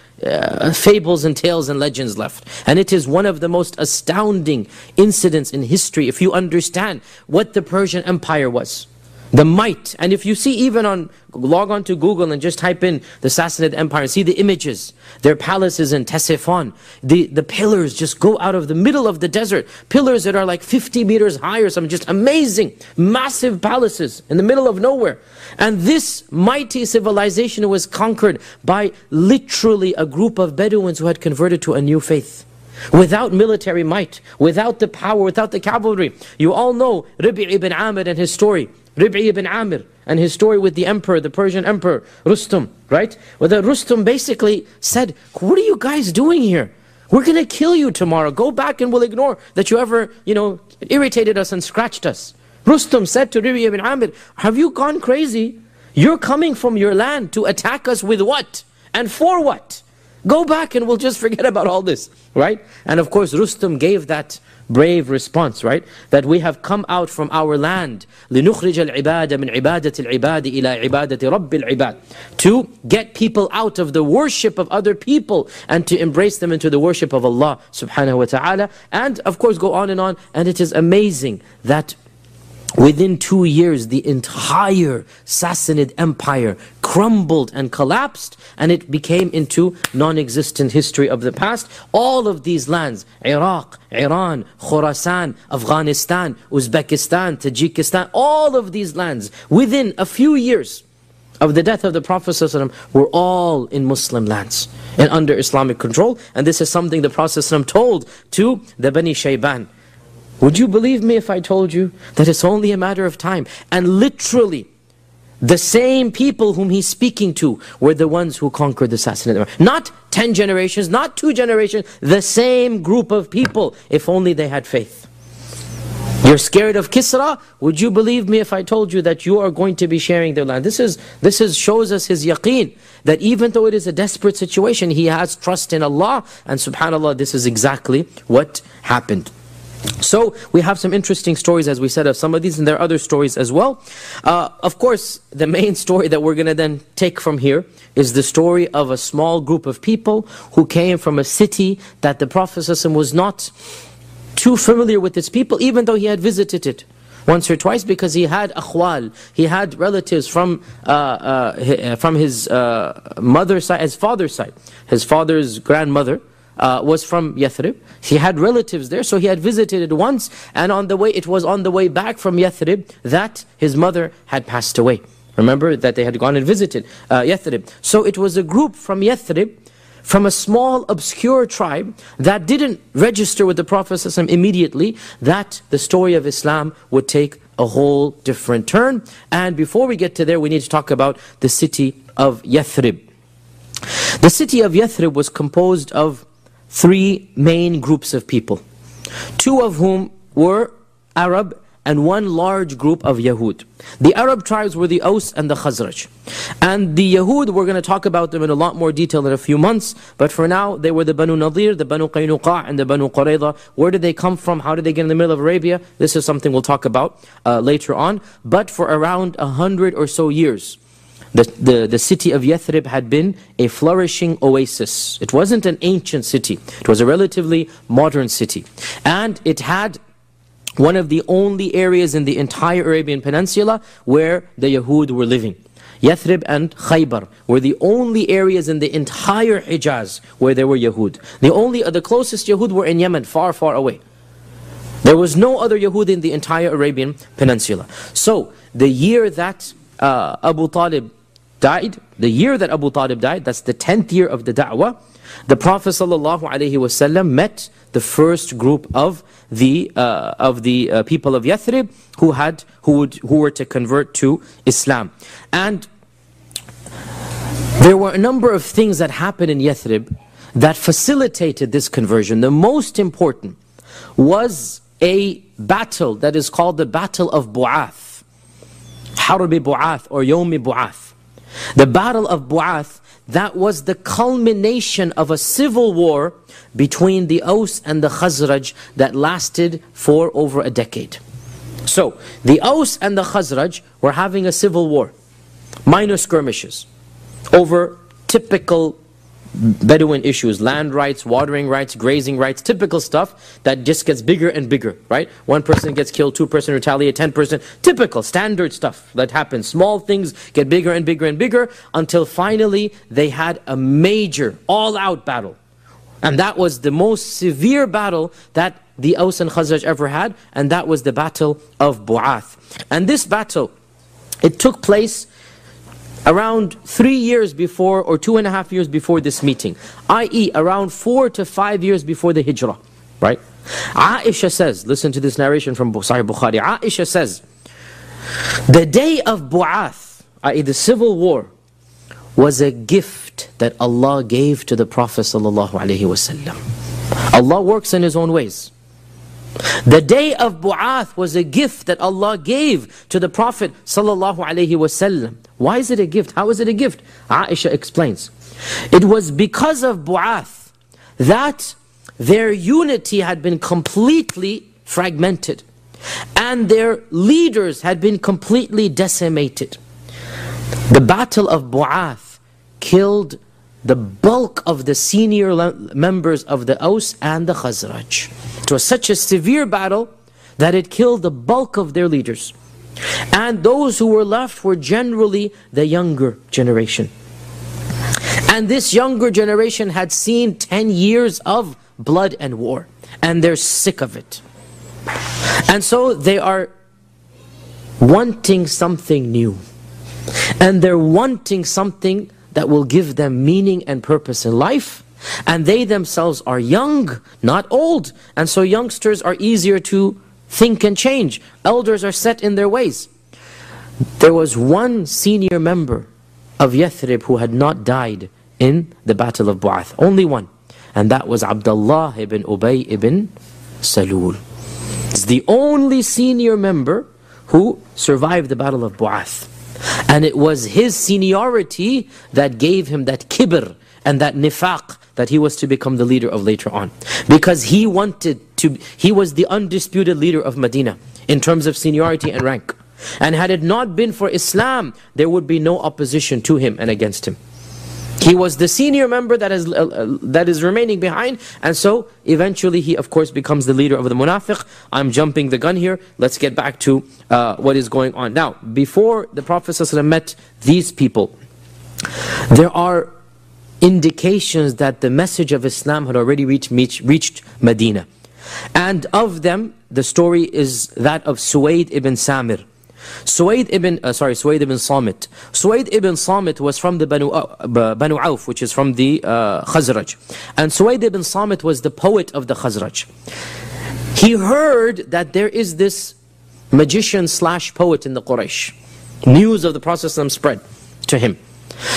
fables and tales and legends left. And it is one of the most astounding incidents in history if you understand what the Persian Empire was. The might. And if you see even log on to Google and just type in the Sassanid Empire and see the images, their palaces in Ctesiphon, the pillars just go out of the middle of the desert, pillars that are like 50 meters high or something, just amazing, massive palaces in the middle of nowhere. And this mighty civilization was conquered by literally a group of Bedouins who had converted to a new faith. Without military might, without the power, without the cavalry. You all know Rabi' ibn Amir and his story. Rabi' ibn Amir and his story with the emperor, the Persian emperor, Rustum, right? Well, the Rustum basically said, what are you guys doing here? We're going to kill you tomorrow. Go back and we'll ignore that you ever, irritated us and scratched us. Rustum said to Rabi' ibn Amir, have you gone crazy? You're coming from your land to attack us with what? And for what? Go back and we'll just forget about all this, right? And of course, Rustum gave that brave response, right? That we have come out from our land لِنُخْرِجَ الْعِبَادَ مِنْ عِبَادَةِ الْعِبَادِ إِلَىٰ عِبَادَةِ رَبِّ الْعِبَادِ, to get people out of the worship of other people and to embrace them into the worship of Allah subhanahu wa ta'ala. And of course go on. And it is amazing that within 2 years, the entire Sassanid Empire crumbled and collapsed, and it became into non-existent history of the past. All of these lands, Iraq, Iran, Khorasan, Afghanistan, Uzbekistan, Tajikistan, all of these lands, within a few years of the death of the Prophet ﷺ, were all in Muslim lands and under Islamic control. And this is something the Prophet ﷺ told to the Bani Shayban. Would you believe me if I told you that it's only a matter of time? And literally, the same people whom he's speaking to were the ones who conquered the Sassanid Empire. Not 10 generations, not 2 generations, the same group of people, if only they had faith. You're scared of Kisra? Would you believe me if I told you that you are going to be sharing their land? This shows us his yaqeen, that even though it is a desperate situation, he has trust in Allah. And subhanAllah, this is exactly what happened. So we have some interesting stories, as we said, of some of these, and there are other stories as well. Of course, the main story that we're going to then take from here is the story of a small group of people who came from a city that the Prophet ﷺ was not too familiar with its people, even though he had visited it. once or twice because he had akhwal, he had relatives from his mother's side, his father's side. His father's grandmother was from Yathrib. He had relatives there, so he had visited it once, and on the way, it was on the way back from Yathrib that his mother had passed away. Remember that they had gone and visited Yathrib. So it was a group from Yathrib, from a small obscure tribe that didn't register with the Prophet ﷺ immediately, that the story of Islam would take a whole different turn. And before we get to there, we need to talk about the city of Yathrib. The city of Yathrib was composed of three main groups of people, two of whom were Arab and one large group of Yahud. The Arab tribes were the Aus and the Khazraj. And the Yahud, we're going to talk about them in a lot more detail in a few months, but for now, they were the Banu Nadir, the Banu Qaynuqa, and the Banu Qurayza. Where did they come from? How did they get in the middle of Arabia? This is something we'll talk about later on. But for around 100 or so years, the city of Yathrib had been a flourishing oasis. It wasn't an ancient city. It was a relatively modern city. And it had one of the only areas in the entire Arabian Peninsula where the Yahud were living. Yathrib and Khaybar were the only areas in the entire Hijaz where there were Yahud. The closest Yahud were in Yemen, far, far away. There was no other Yahud in the entire Arabian Peninsula. So, the year that Abu Talib died, that's the 10th year of the da'wah, the Prophet ﷺ met the first group of the people of Yathrib who were to convert to Islam. And there were a number of things that happened in Yathrib that facilitated this conversion. The most important was a battle that is called the Battle of Bu'ath, Harbi Bu'ath or Yawmi Bu'ath. The Battle of Bu'ath, that was the culmination of a civil war between the Aus and the Khazraj that lasted for over a decade. So, the Aus and the Khazraj were having a civil war, minor skirmishes, over typical Bedouin issues, land rights, watering rights, grazing rights, typical stuff that just gets bigger and bigger, right? One person gets killed, 2% retaliate, 10%, typical, standard stuff that happens. Small things get bigger and bigger and bigger until finally they had a major, all-out battle. And that was the most severe battle that the Aus and Khazraj ever had, and that was the Battle of Bu'ath. And this battle, it took place around 3 years before, or 2.5 years before this meeting, i.e. around 4 to 5 years before the Hijrah, right? Aisha says, listen to this narration from Sahih Bukhari, Aisha says, the day of Bu'ath, i.e. the civil war, was a gift that Allah gave to the Prophet ﷺ. Allah works in His own ways. The day of Bu'ath was a gift that Allah gave to the Prophet ﷺ. Why is it a gift? How is it a gift? Aisha explains. It was because of Bu'ath that their unity had been completely fragmented and their leaders had been completely decimated. The Battle of Bu'ath killed the bulk of the senior members of the Aus and the Khazraj. It was such a severe battle that it killed the bulk of their leaders. And those who were left were generally the younger generation. And this younger generation had seen 10 years of blood and war. And they're sick of it. And so they are wanting something new. And they're wanting something that will give them meaning and purpose in life. And they themselves are young, not old. And so youngsters are easier to think and change. Elders are set in their ways. There was one senior member of Yathrib who had not died in the Battle of Bu'ath. Only one. And that was Abdullah ibn Ubay ibn Salul. It's the only senior member who survived the Battle of Bu'ath. And it was his seniority that gave him that kibr and that nifaq that he was to become the leader of later on. Because he was the undisputed leader of Medina in terms of seniority and rank. And had it not been for Islam, there would be no opposition to him and against him. He was the senior member that is remaining behind, and so eventually he of course becomes the leader of the munafiq. I'm jumping the gun here. Let's get back to what is going on. Now, before the Prophet ﷺ met these people, there are indications that the message of Islam had already reached Medina. And of them, the story is that of Suwaid ibn Samir. Suwaid ibn Samit. Suwaid ibn Samit was from the Banu Auf, which is from the Khazraj. And Suwaid ibn Samit was the poet of the Khazraj. He heard that there is this magician slash poet in the Quraysh. News of the Prophet spread to him.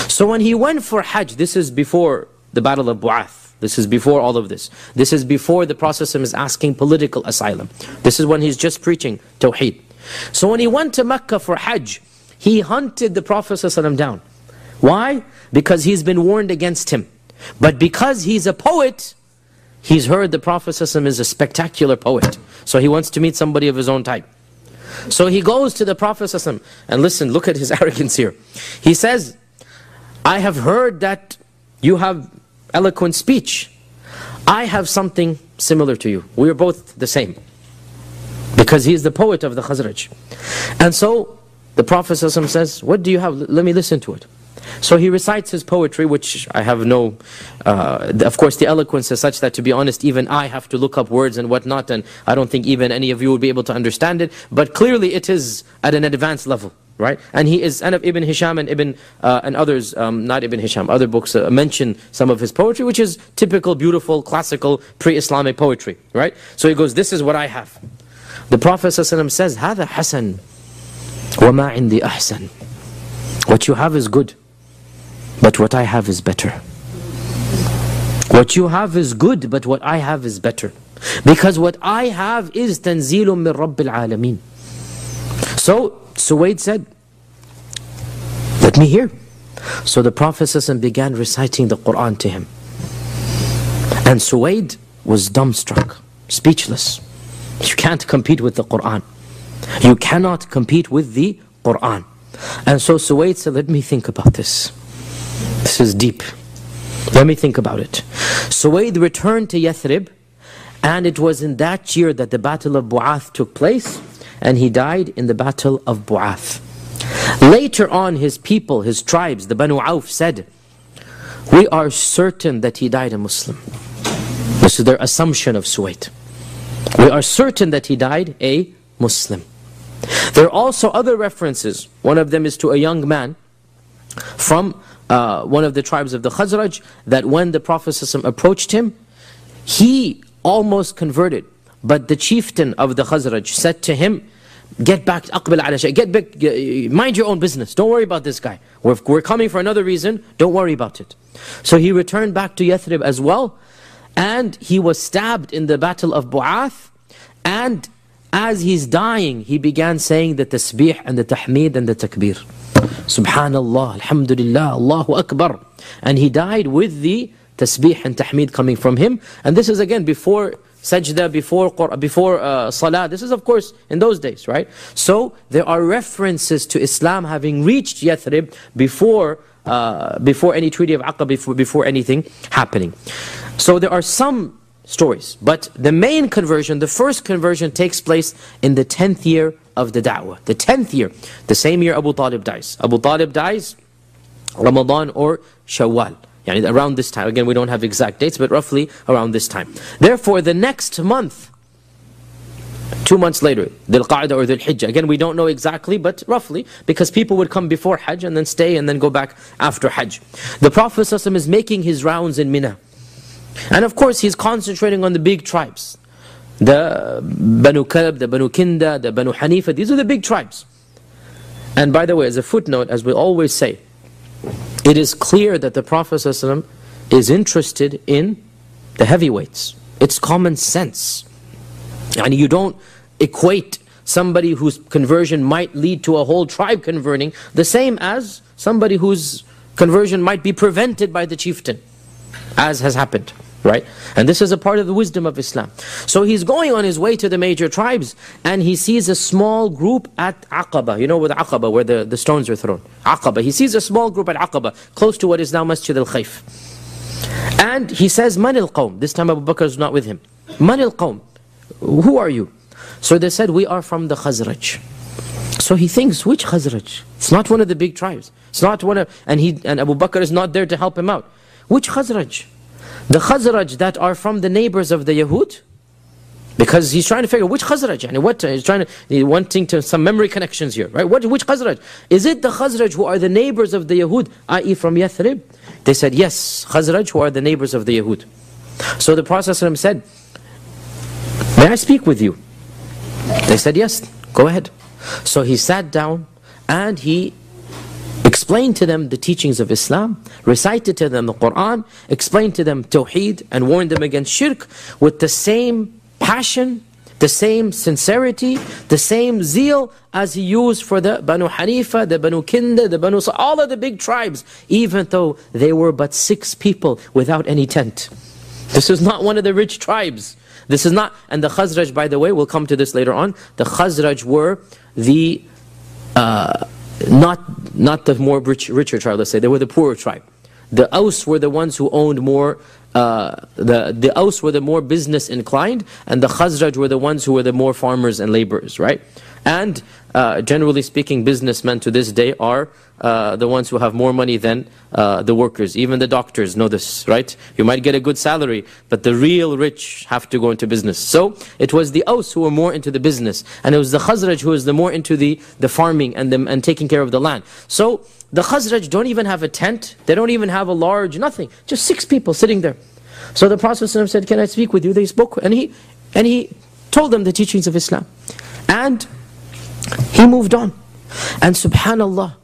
So when he went for Hajj, this is before the Battle of Bu'ath. This is before all of this. This is before the Prophet is asking political asylum. This is when he's just preaching Tawheed. So when he went to Mecca for Hajj, he hunted the Prophet down. Why? Because he's been warned against him. But because he's a poet, he's heard the Prophet is a spectacular poet. So he wants to meet somebody of his own type. So he goes to the Prophet and listen, look at his arrogance here. He says, I have heard that you have eloquent speech. I have something similar to you. We are both the same. Because he is the poet of the Khazraj. And so the Prophet says, what do you have? Let me listen to it. So he recites his poetry, which I have no, of course the eloquence is such that, to be honest, even I have to look up words and whatnot, and I don't think even any of you would be able to understand it, but clearly it is at an advanced level, right? And he is, and Ibn Hisham and others, not Ibn Hisham, other books mention some of his poetry, which is typical, beautiful, classical, pre-Islamic poetry, right? So he goes, this is what I have. The Prophet ﷺ says, هذا حسن وما عندي أحسن. What you have is good, but what I have is better. What you have is good, but what I have is better. Because what I have is تنزيل من رب العالمين. So Suwaid said, let me hear. So the Prophet ﷺ began reciting the Quran to him. And Suwaid was dumbstruck, speechless. You can't compete with the Quran. You cannot compete with the Quran. And so Suwaid said, let me think about this. This is deep. Let me think about it. Suwaid returned to Yathrib, and it was in that year that the Battle of Bu'ath took place, and he died in the Battle of Bu'ath. Later on, his people, his tribes, the Banu Auf said, we are certain that he died a Muslim. This is their assumption of Suwaid. We are certain that he died a Muslim. There are also other references. One of them is to a young man from one of the tribes of the Khazraj, that when the Prophet ﷺ approached him, he almost converted. But the chieftain of the Khazraj said to him, get back, aqbil ala shay, get back, mind your own business. Don't worry about this guy. We're coming for another reason. Don't worry about it. So he returned back to Yathrib as well. And he was stabbed in the Battle of Bu'ath. And as he's dying, he began saying the tasbih and the tahmeed and the takbir. Subhanallah, alhamdulillah, Allahu Akbar. And he died with the tasbih and tahmeed coming from him. And this is again before sajda, before salah. This is of course in those days, right? So there are references to Islam having reached Yathrib before any treaty of Aqaba, before anything happening. So there are some stories, but the main conversion, the first conversion, takes place in the 10th year of the da'wah. The 10th year, the same year Abu Talib dies. Abu Talib dies Ramadan or Shawwal, yani around this time. Again, we don't have exact dates, but roughly around this time. Therefore, the next month, 2 months later, Dhul Qa'dah or Dhul Hijjah. Again, we don't know exactly, but roughly, because people would come before Hajj and then stay and then go back after Hajj. The Prophet ﷺ is making his rounds in Mina. And of course, he's concentrating on the big tribes. The Banu Kalb, the Banu Kinda, the Banu Hanifa, these are the big tribes. And by the way, as a footnote, as we always say, it is clear that the Prophet ﷺ is interested in the heavyweights. It's common sense. And you don't equate somebody whose conversion might lead to a whole tribe converting the same as somebody whose conversion might be prevented by the chieftain, as has happened. Right? And this is a part of the wisdom of Islam. So he's going on his way to the major tribes, and he sees a small group at Aqaba. You know with Aqaba, where the stones are thrown. Aqaba. He sees a small group at Aqaba, close to what is now Masjid al-Khayf. And he says, Man al-Qawm. This time Abu Bakr is not with him. Man al-Qawm. Who are you? So they said, we are from the Khazraj. So he thinks, which Khazraj? It's not one of the big tribes. It's not one of, and Abu Bakr is not there to help him out. Which Khazraj? The Khazraj that are from the neighbors of the Yahud? Because he's trying to figure which Khazraj, and what he's trying to, wanting to some memory connections here, right? Which Khazraj? Is it the Khazraj who are the neighbors of the Yahud, i.e. from Yathrib? They said, yes, Khazraj who are the neighbors of the Yahud. So the Prophet ﷺ said, may I speak with you? They said, yes, go ahead. So he sat down and he explained to them the teachings of Islam, recited to them the Quran, explained to them Tawheed, and warned them against shirk with the same passion, the same sincerity, the same zeal as he used for the Banu Hanifa, the Banu Kinda, the Banu all of the big tribes, even though they were but 6 people without any tent. This is not one of the rich tribes. This is not, and the Khazraj, by the way, we'll come to this later on, the Khazraj were the not the more richer tribe, let's say. They were the poorer tribe. The Aus were the ones who owned more, the Aus were the more business inclined, and the Khazraj were the ones who were the more farmers and laborers, right? And generally speaking, businessmen to this day are the ones who have more money than the workers. Even the doctors know this, right? You might get a good salary, but the real rich have to go into business. So it was the Aus who were more into the business, and it was the Khazraj who was the more into the farming and taking care of the land. So the Khazraj don't even have a tent, they don't even have a large, nothing, just 6 people sitting there. So the Prophet ﷺ said, can I speak with you? They spoke, and he told them the teachings of Islam. And he moved on. And subhanallah,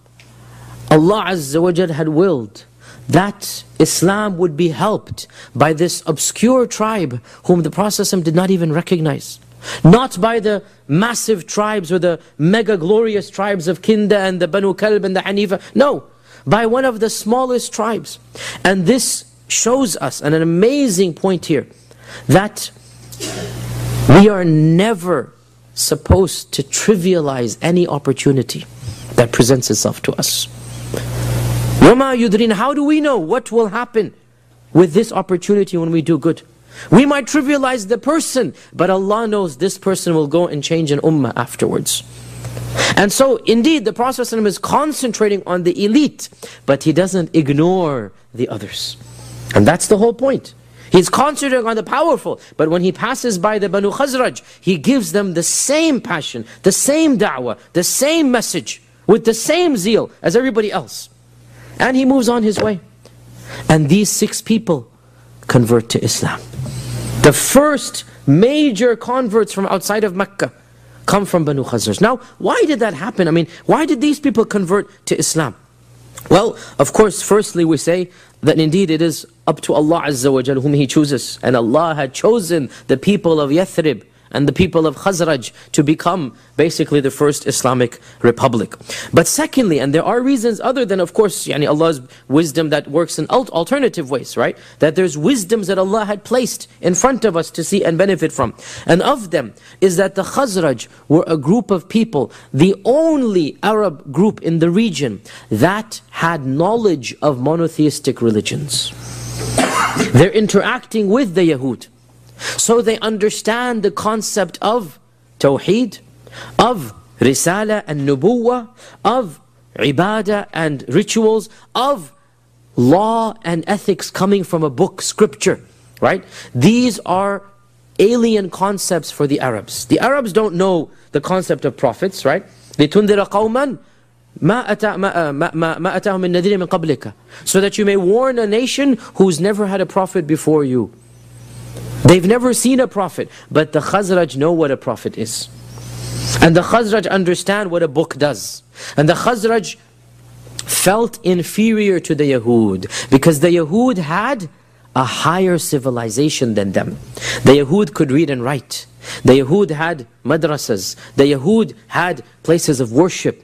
Allah Azza wa Jal had willed that Islam would be helped by this obscure tribe whom the Prophet ﷺ did not even recognize. Not by the massive tribes or the mega glorious tribes of Kinda and the Banu Kalb and the Hanifa. No, by one of the smallest tribes. And this shows us an amazing point here, that we are never supposed to trivialize any opportunity that presents itself to us. وَمَا يُدْرِينَ. How do we know what will happen with this opportunity when we do good? We might trivialize the person, but Allah knows this person will go and change an ummah afterwards. And so indeed the Prophet ﷺ is concentrating on the elite, but he doesn't ignore the others. And that's the whole point. He's concentrating on the powerful, but when he passes by the Banu Khazraj, he gives them the same passion, the same da'wah, the same message, with the same zeal as everybody else. And he moves on his way. And these 6 people convert to Islam. The first major converts from outside of Mecca come from Banu Khazraj. Now, why did that happen? I mean, why did these people convert to Islam? Well, of course, firstly we say that indeed it is up to Allah Azza wa Jal whom He chooses. And Allah had chosen the people of Yathrib and the people of Khazraj to become basically the first Islamic republic. But secondly, and there are reasons other than, of course, Allah's wisdom that works in alternative ways, right? That there's wisdoms that Allah had placed in front of us to see and benefit from. And of them is that the Khazraj were a group of people, the only Arab group in the region that had knowledge of monotheistic religions. They're interacting with the Yahud. So they understand the concept of Tawheed, of Risala and Nubuwah, of Ibadah and rituals, of law and ethics coming from a book, scripture, right? These are alien concepts for the Arabs. The Arabs don't know the concept of prophets, right? لِتُنذِرَ قَوْمًا مَا أَتَاهُمْ مِنْ نَذِيرٍ مِنْ قَبْلِكَ. So that you may warn a nation who's never had a prophet before you. They've never seen a prophet, but the Khazraj know what a prophet is. And the Khazraj understand what a book does. And the Khazraj felt inferior to the Yahud, because the Yahud had a higher civilization than them. The Yahud could read and write. The Yahud had madrasas. The Yahud had places of worship.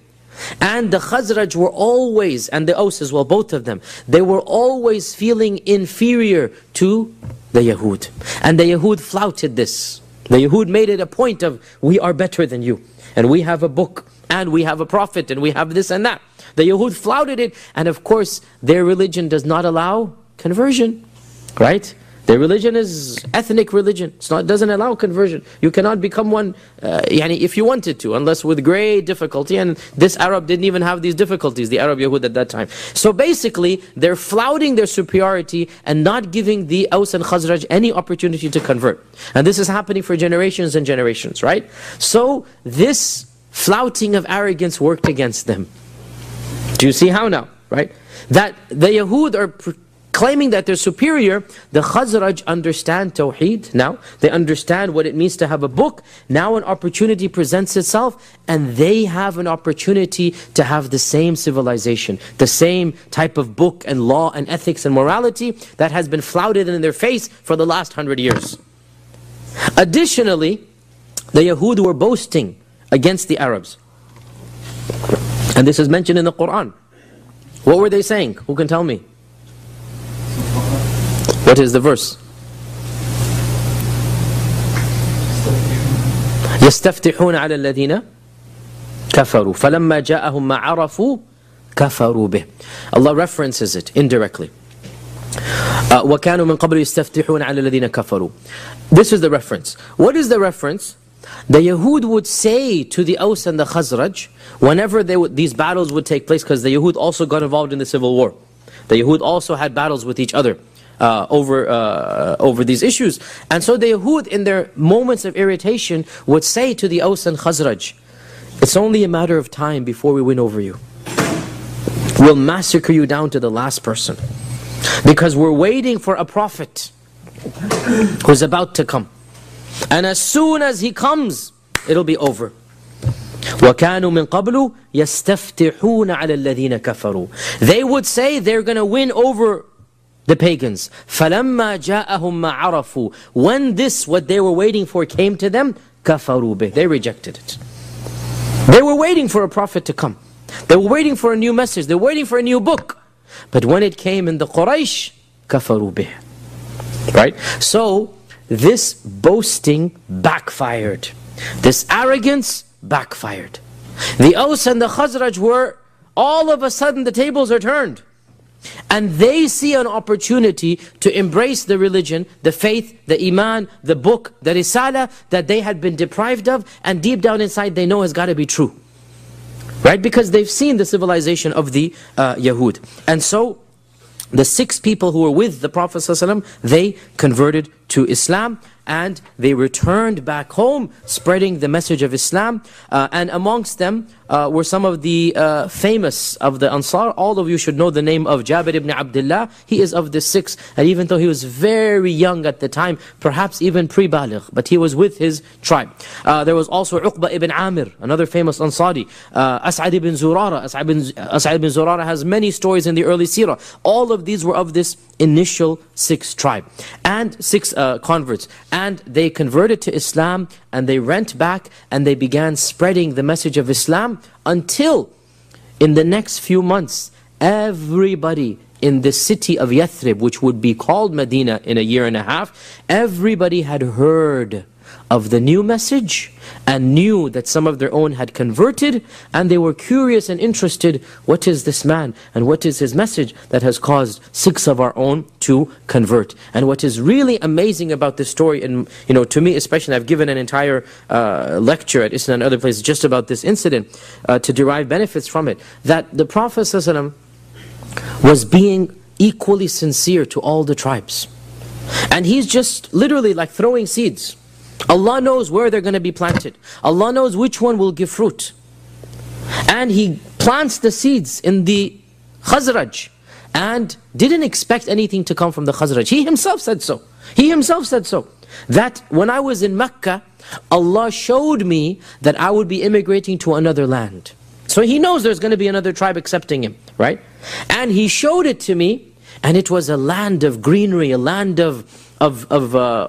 And the Khazraj were always, and the Aus as well, both of them, they were always feeling inferior to the Yahud. And the Yahud flouted this. The Yahud made it a point of, we are better than you. And we have a book, and we have a prophet, and we have this and that. The Yahud flouted it, and of course, their religion does not allow conversion, right? Their religion is ethnic religion. It doesn't allow conversion. You cannot become one if you wanted to, unless with great difficulty. And this Arab didn't even have these difficulties, the Arab Yahud at that time. So basically, they're flouting their superiority and not giving the Aus and Khazraj any opportunity to convert. And this is happening for generations and generations, right? So this flouting of arrogance worked against them. Do you see how now, right? That the Yahud are claiming that they're superior. The Khazraj understand Tawheed now. They understand what it means to have a book. Now an opportunity presents itself, and they have an opportunity to have the same civilization, the same type of book and law and ethics and morality that has been flouted in their face for the last 100 years. Additionally, the Yahud were boasting against the Arabs. And this is mentioned in the Quran. What were they saying? Who can tell me? What is the verse? يستفتحون على الذين كفروا فلما جاءهم ما عرفوا كفروا به. Allah references it indirectly. وكانوا من قبل يستفتحون على الذين كفروا. This is the reference. What is the reference? The Yahud would say to the Aus and the Khazraj, whenever these battles would take place, because the Yahud also got involved in the civil war. The Yahud also had battles with each other over these issues. And so the Yahud, in their moments of irritation, would say to the Aus and Khazraj, it's only a matter of time before we win over you. We'll massacre you down to the last person. Because we're waiting for a prophet who's about to come. And as soon as he comes, it'll be over. وَكَانُوا مِن قَبْلُ يَسْتَفْتِحُونَ عَلَى الَّذِينَ كَفَرُوا. They would say they're going to win over the pagans. فَلَمَّا جَاءَهُمْ مَا عَرَفُوا. When this, what they were waiting for, came to them, كَفَرُوا بِهِ. They rejected it. They were waiting for a prophet to come. They were waiting for a new message. They were waiting for a new book. But when it came in the Quraysh, كَفَرُوا بِهِ. Right? So, this boasting backfired. This arrogance backfired. The Aus and the Khazraj were, all of a sudden the tables are turned. And they see an opportunity to embrace the religion, the faith, the iman, the book, the risala that they had been deprived of, and deep down inside they know has got to be true. Right? Because they've seen the civilization of the Yahud. And so, the 6 people who were with the Prophet ﷺ, they converted to Islam and they returned back home spreading the message of Islam. And amongst them were some of the famous of the Ansar. All of you should know the name of Jabir ibn Abdullah. He is of the 6, and even though he was very young at the time, perhaps even pre-baligh, but he was with his tribe. There was also Uqba ibn Amir, another famous Ansari. As'ad ibn Zurara. As'ad ibn Zurara has many stories in the early Sirah. All of these were of this initial 6 tribe and 6 converts. And they converted to Islam and they went back and they began spreading the message of Islam until in the next few months everybody in the city of Yathrib, which would be called Medina in a year and a half, everybody had heard of the new message and knew that some of their own had converted, and they were curious and interested, what is this man and what is his message that has caused 6 of our own to convert. And what is really amazing about this story, and to me especially, I've given an entire lecture at Islam and other places just about this incident to derive benefits from it, that the Prophet ﷺ was being equally sincere to all the tribes. And he's just literally like throwing seeds. Allah knows where they're going to be planted. Allah knows which one will give fruit. And He plants the seeds in the Khazraj and didn't expect anything to come from the Khazraj. He himself said so. He himself said so. That when I was in Mecca, Allah showed me that I would be immigrating to another land. So He knows there's going to be another tribe accepting Him, right? And He showed it to me, and it was a land of greenery, a land of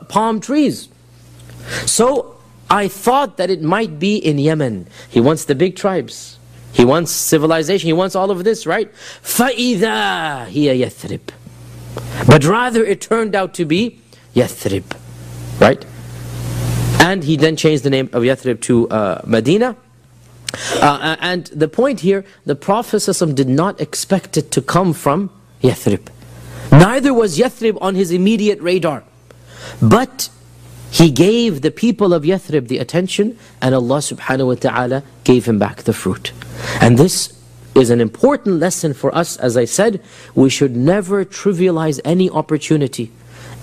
palm trees. So I thought that it might be in Yemen. He wants the big tribes. He wants civilization, he wants all of this, right? فَإِذَا هِيَ يَثْرِب. But rather it turned out to be Yathrib, right? And he then changed the name of Yathrib to Medina. And the point here, the Prophet ﷺ did not expect it to come from Yathrib. Neither was Yathrib on his immediate radar. But he gave the people of Yathrib the attention, and Allah subhanahu wa ta'ala gave him back the fruit. And this is an important lesson for us. As I said, we should never trivialize any opportunity,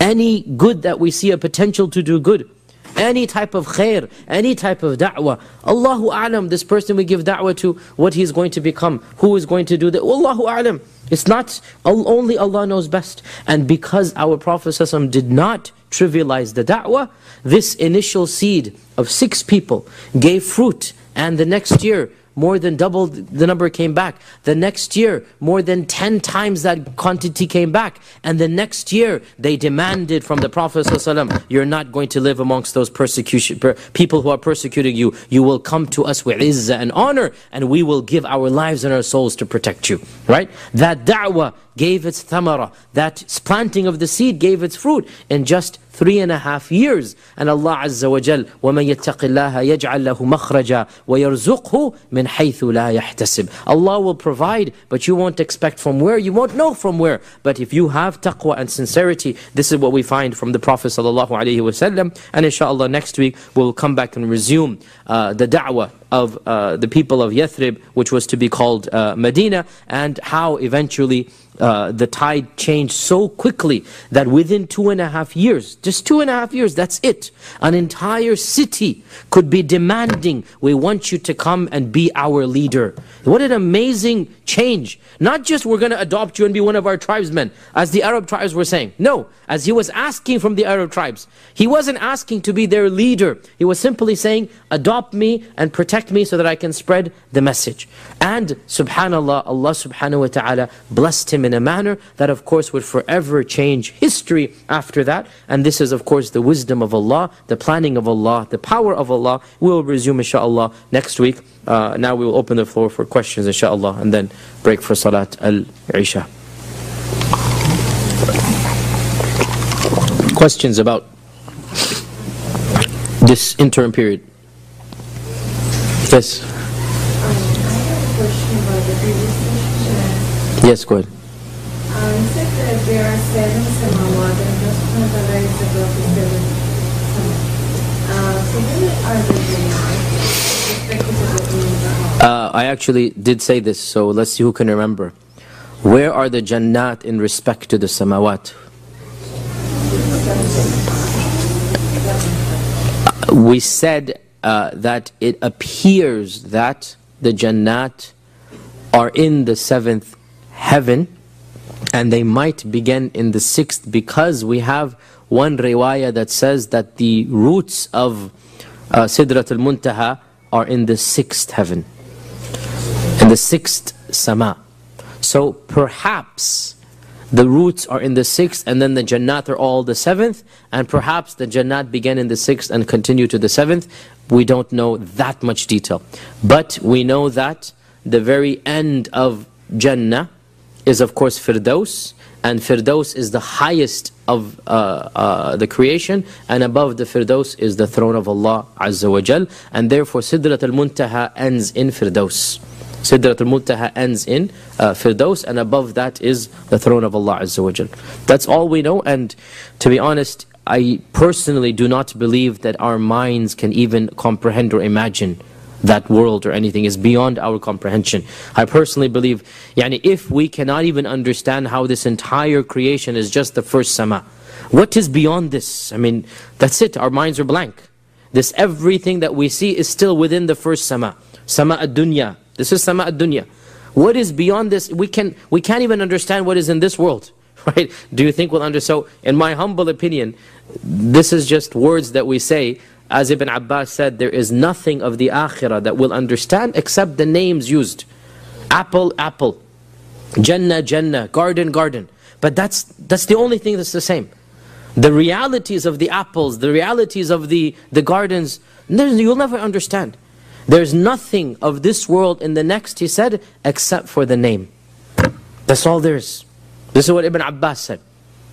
any good that we see a potential to do good, any type of khair, any type of da'wah. Allahu a'lam, this person we give da'wah to, what he's going to become, who is going to do that. Allahu a'lam. It's not, only Allah knows best. And because our Prophet ﷺ did not trivialize the da'wah, this initial seed of 6 people gave fruit, and the next year more than double the number came back. The next year, more than 10 times that quantity came back. And the next year, they demanded from the Prophet ﷺ, you're not going to live amongst those people who are persecuting you. You will come to us with izzah and honor, and we will give our lives and our souls to protect you. Right? That da'wah gave its thamara. That planting of the seed gave its fruit in just 3.5 years. And Allah Azza wa Jal, وَمَن يَتَّقِ اللَّهَ يَجْعَلْ لَهُ مَخْرَجًا وَيَرْزُقْهُ مِنْ حَيْثُ لَا يَحْتَسِبْ. Allah will provide, but you won't expect from where, you won't know from where. But if you have taqwa and sincerity, this is what we find from the Prophet sallallahu alaihi wasallam. And inshallah next week we'll come back and resume the da'wah of the people of Yathrib, which was to be called Medina, and how eventually the tide changed so quickly that within 2.5 years, just 2.5 years, that's it, an entire city could be demanding, we want you to come and be our leader. What an amazing change. Not just we're going to adopt you and be one of our tribesmen, as the Arab tribes were saying. No, as he was asking from the Arab tribes. He wasn't asking to be their leader. He was simply saying, adopt me and protect me so that I can spread the message. And subhanallah, Allah subhanahu wa ta'ala blessed him in a manner that of course would forever change history after that. And this is of course the wisdom of Allah, the planning of Allah, the power of Allah. We will resume inshaAllah next week. Now we will open the floor for questions inshaAllah, and then break for Salat al-Isha. Questions about this interim period? Yes. I have a question about the previous question. Yes, go ahead. You said that there are 7 samawat and Allah subhanahu wa ta'ala is above the 7 samawat. So where are the jannat? I actually did say this, so let's see who can remember. Where are the jannat in respect to the samawat? We said that it appears that the jannat are in the 7th heaven, and they might begin in the 6th, because we have one riwayah that says that the roots of Sidrat al-Muntaha are in the 6th heaven, in the 6th sama. So perhaps the roots are in the 6th, and then the jannat are all the 7th, and perhaps the jannat began in the 6th and continue to the 7th. We don't know that much detail. But we know that the very end of Jannah is of course Firdaus, and Firdaus is the highest of the creation, and above the Firdaus is the throne of Allah Azza wa Jal, and therefore Sidrat al-Muntaha ends in Firdaus. Sidrat al-Muntaha ends in Firdaus, and above that is the throne of Allah Azza wa Jal. That's all we know, and to be honest, I personally do not believe that our minds can even comprehend or imagine that world or anything. Is beyond our comprehension. I personally believe, if we cannot even understand how this entire creation is just the first sama, what is beyond this? I mean, that's it, our minds are blank. This everything that we see is still within the first sama. Sama ad-dunya. This is sama ad-dunya. What is beyond this? We can't even understand what is in this world. Right? Do you think we'll understand? So, in my humble opinion, this is just words that we say. As Ibn Abbas said, there is nothing of the akhirah that we'll understand except the names used. Apple, apple. Jannah, Jannah. Garden, garden. But that's the only thing that's the same. The realities of the apples, the realities of the gardens, you'll never understand. There's nothing of this world in the next, he said, except for the name. That's all there is. This is what Ibn Abbas said.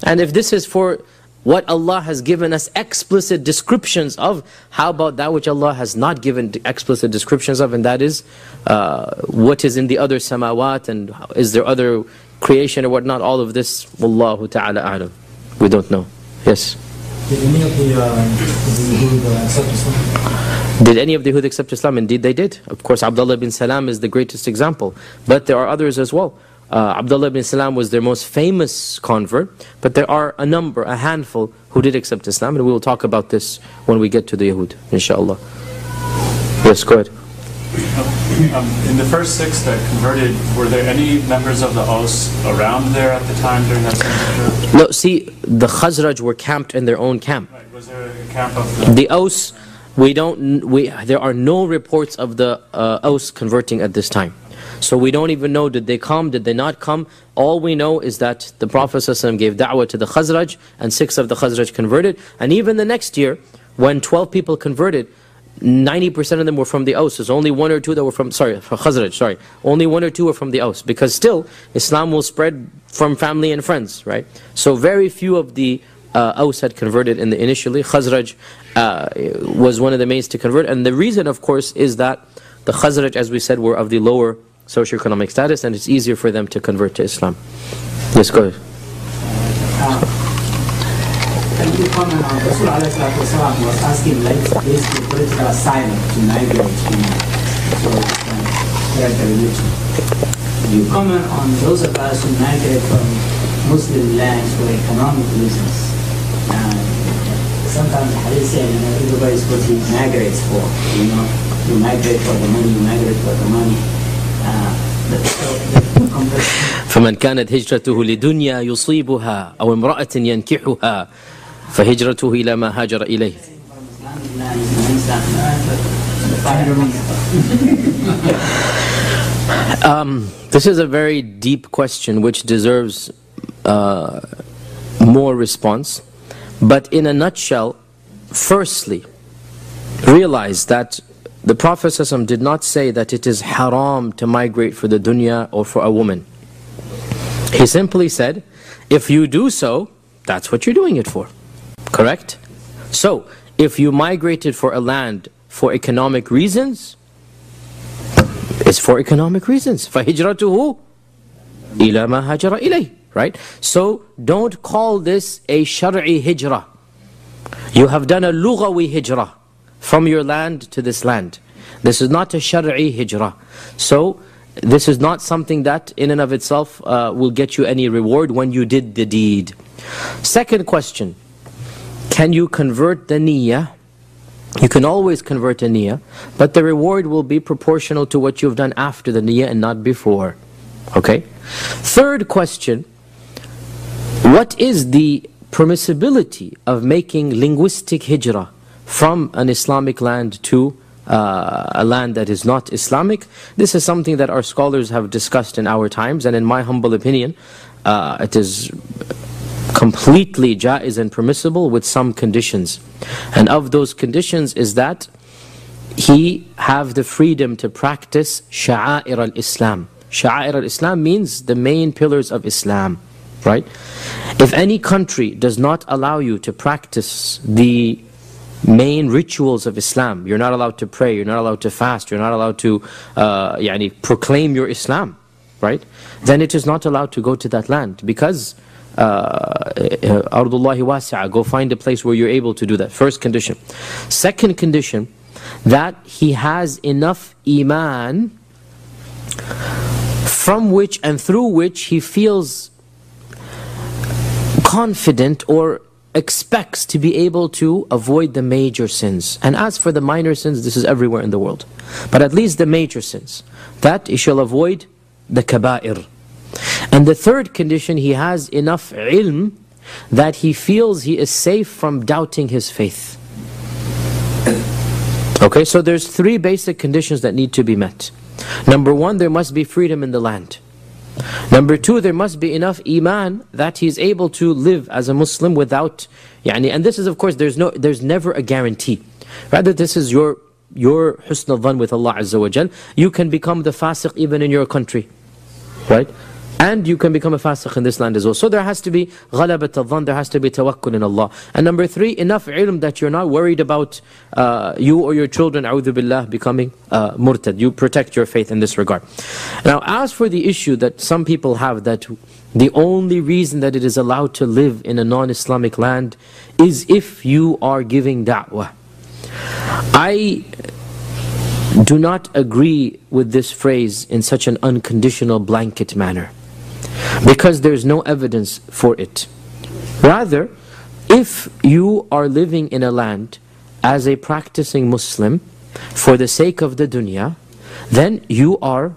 And if this is for what Allah has given us explicit descriptions of, how about that which Allah has not given explicit descriptions of, and that is what is in the other samawat, and is there other creation or whatnot, all of this, Wallahu ta'ala a'lam. We don't know. Yes? Did any of the Yahud accept Islam? Did any of the Yahud accept Islam? Indeed they did. Of course, Abdullah bin Salam is the greatest example. But there are others as well. Abdullah bin Salam was their most famous convert, but there are a handful who did accept Islam, and we will talk about this when we get to the Yahud, inshallah. Yes, go ahead. In the first 6 that converted, were there any members of the Aus around there at the time during that same period? No, see, the Khazraj were camped in their own camp. Right. Was there a camp of the Aus? There are no reports of the Aus converting at this time. So we don't even know, did they come, did they not come? All we know is that the Prophet ﷺ gave da'wah to the Khazraj, and 6 of the Khazraj converted. And even the next year, when 12 people converted, 90% of them were from the Aus. There's only 1 or 2 that were from, Khazraj, only 1 or 2 were from the Aus. Because still, Islam will spread from family and friends, right? So very few of the Aus had converted initially. Khazraj was one of the mains to convert. And the reason, of course, is that the Khazraj, as we said, were of the lower socioeconomic status, and it's easier for them to convert to Islam. Yes, go ahead. Can you comment on Rasul was asking basically political asylum to migrate to religion. Can you comment on those of us who migrate from Muslim lands for economic reasons? Sometimes the hadith say, everybody's what he migrates for. You migrate for the money, you migrate for the money. فمن كانت هجرته لدنيا يصيبها أو امرأة ينكحها فهجرته إلى ما هاجر إليه. This is a very deep question which deserves more response. But in a nutshell, firstly, realize that the Prophet ﷺ did not say that it is haram to migrate for the dunya or for a woman. He simply said, if you do so, that's what you're doing it for. Correct? So, if you migrated for a land for economic reasons, it's for economic reasons. فَهِجْرَتُهُ إِلَى مَا هَاجَرَ إِلَيْهِ. Right? So, don't call this a shar'i hijrah. You have done a lughawi hijrah from your land to this land. This is not a shar'i hijrah. So, this is not something that in and of itself will get you any reward when you did the deed. Second question, can you convert the niyyah? You can always convert a niyyah, but the reward will be proportional to what you've done after the niyyah and not before. Okay? Third question, what is the permissibility of making linguistic hijrah from an Islamic land to a land that is not Islamic? This is something that our scholars have discussed in our times, and in my humble opinion, it is completely jaiz and permissible with some conditions. And of those conditions is that he have the freedom to practice sha'air al-Islam. Sha'air al-Islam means the main pillars of Islam, right? If any country does not allow you to practice the main rituals of Islam, you're not allowed to pray, you're not allowed to fast, you're not allowed to proclaim your Islam, right? Then it is not allowed to go to that land, because Ardullahi wasi'a, go find a place where you're able to do that. First condition. Second condition, that he has enough iman from which and through which he feels confident or expects to be able to avoid the major sins. And as for the minor sins, this is everywhere in the world. But at least the major sins, that he shall avoid the kaba'ir. And the third condition, he has enough ilm that he feels he is safe from doubting his faith. Okay, so there's three basic conditions that need to be met. Number one, there must be freedom in the land. Number two, there must be enough iman that he's able to live as a Muslim without, and this is, of course, there's never a guarantee. Rather, this is your your husn al-dhan with Allah Azza wa Jal, you can become the fasiq even in your country, right? And you can become a fasiq in this land as well. So there has to be ghalabat al-dhan, there has to be tawakkul in Allah. And number 3, enough ilm that you're not worried about you or your children, a'udhu billah, becoming murtad. You protect your faith in this regard. Now, as for the issue that some people have, that the only reason that it is allowed to live in a non-Islamic land is if you are giving da'wah. I do not agree with this phrase in such an unconditional blanket manner, because there's no evidence for it. Rather, if you are living in a land as a practicing Muslim for the sake of the dunya, then you are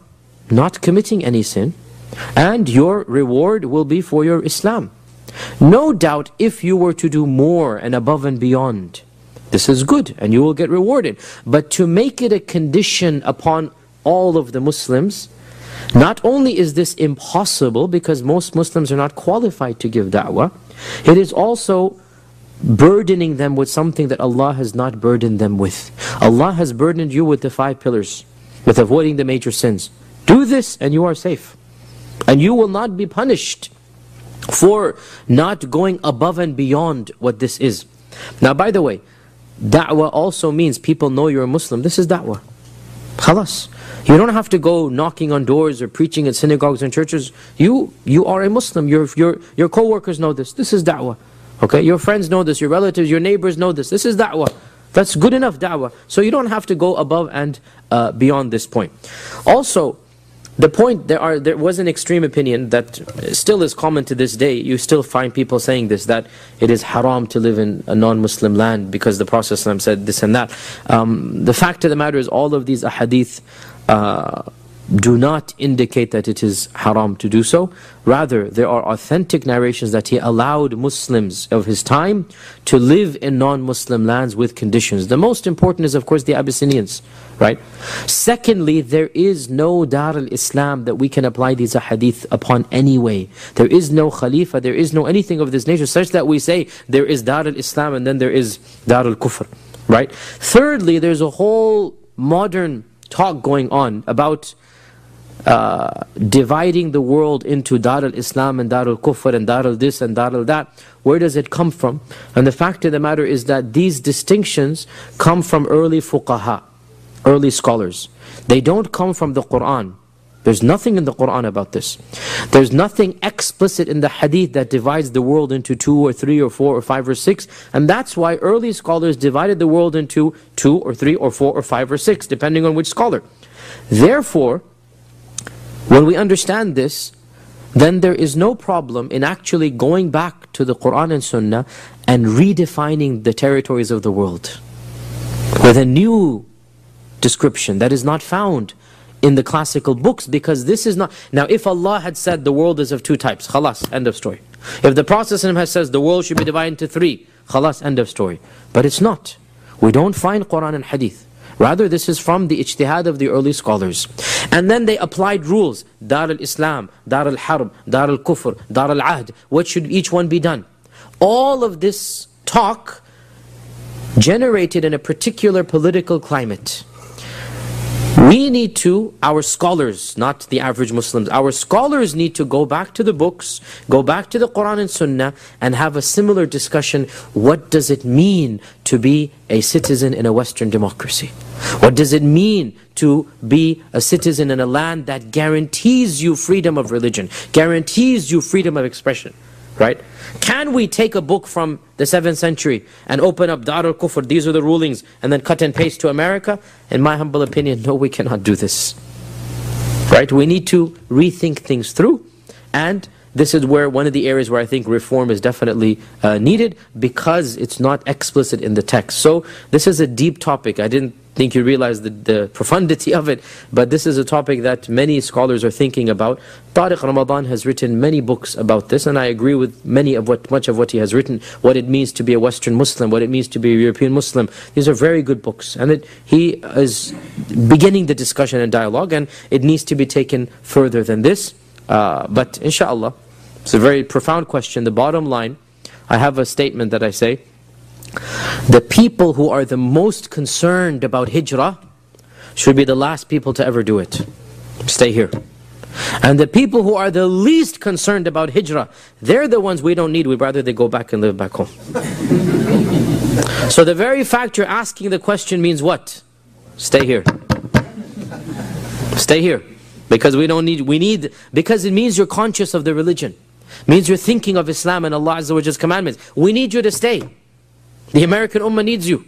not committing any sin, and your reward will be for your Islam. No doubt, if you were to do more and above and beyond, this is good and you will get rewarded. But to make it a condition upon all of the Muslims, not only is this impossible because most Muslims are not qualified to give da'wah, it is also burdening them with something that Allah has not burdened them with. Allah has burdened you with the 5 pillars, with avoiding the major sins. Do this and you are safe. And you will not be punished for not going above and beyond what this is. Now, by the way, da'wah also means people know you're a Muslim. This is da'wah. Khalas. You don't have to go knocking on doors or preaching in synagogues and churches. You are a Muslim. Your co-workers know this. This is da'wah. Okay? Your friends know this. Your relatives, your neighbors know this. This is da'wah. That's good enough da'wah. So you don't have to go above and beyond this point. Also, the point, there was an extreme opinion that still is common to this day. You still find people saying this, that it is haram to live in a non-Muslim land because the Prophet ﷺ said this and that. The fact of the matter is, all of these ahadith do not indicate that it is haram to do so. Rather, there are authentic narrations that he allowed Muslims of his time to live in non-Muslim lands with conditions. The most important is, of course, the Abyssinians, right? Secondly, there is no Dar al-Islam that we can apply these ahadith upon anyway. There is no Khalifa, there is no anything of this nature, such that we say there is Dar al-Islam and then there is Dar al-Kufr, right? Thirdly, there's a whole modern talk going on about dividing the world into Dar al-Islam and Dar al-Kufr and Dar al-this and Dar al-that. Where does it come from? And the fact of the matter is that these distinctions come from early fuqaha, early scholars. They don't come from the Quran. There's nothing in the Quran about this. There's nothing explicit in the hadith that divides the world into 2 or 3 or 4 or 5 or 6. And that's why early scholars divided the world into 2 or 3 or 4 or 5 or 6, depending on which scholar. Therefore, when we understand this, then there is no problem in actually going back to the Quran and Sunnah and redefining the territories of the world with a new description that is not found in the classical books, because this is not... Now, if Allah had said the world is of 2 types, khalas, end of story. If the Prophet has said the world should be divided into 3, khalas, end of story. But it's not. We don't find Quran and Hadith. Rather, this is from the ijtihad of the early scholars. And then they applied rules. Dar al-Islam, Dar al-Harb, Dar al-Kufr, Dar al-Ahd. What should each one be done? All of this talk generated in a particular political climate. We need to, our scholars, not the average Muslims, our scholars need to go back to the books, go back to the Quran and Sunnah, and have a similar discussion. What does it mean to be a citizen in a Western democracy? What does it mean to be a citizen in a land that guarantees you freedom of religion, guarantees you freedom of expression? Right? Can we take a book from the 7th century and open up Dar al-Kufr, these are the rulings, and then cut and paste to America? In my humble opinion, no, we cannot do this. Right? We need to rethink things through, and this is where one of the areas where I think reform is definitely needed, because it's not explicit in the text. So this is a deep topic. I didn't think you realize the profundity of it, but this is a topic that many scholars are thinking about. Tariq Ramadan has written many books about this, and I agree with much of what he has written, what it means to be a Western Muslim, what it means to be a European Muslim. These are very good books, and he is beginning the discussion and dialogue, and it needs to be taken further than this. But inshallah, it's a very profound question. The bottom line, I have a statement that I say, The people who are the most concerned about hijrah should be the last people to ever do it. Stay here. And the people who are the least concerned about hijrah, they're the ones we don't need. We'd rather they go back and live back home. So the very fact you're asking the question means what? Stay here. Stay here. Because we don't need, because it means you're conscious of the religion. It means you're thinking of Islam and Allah Azza wa Jalla's commandments. We need you to stay. The American Ummah needs you.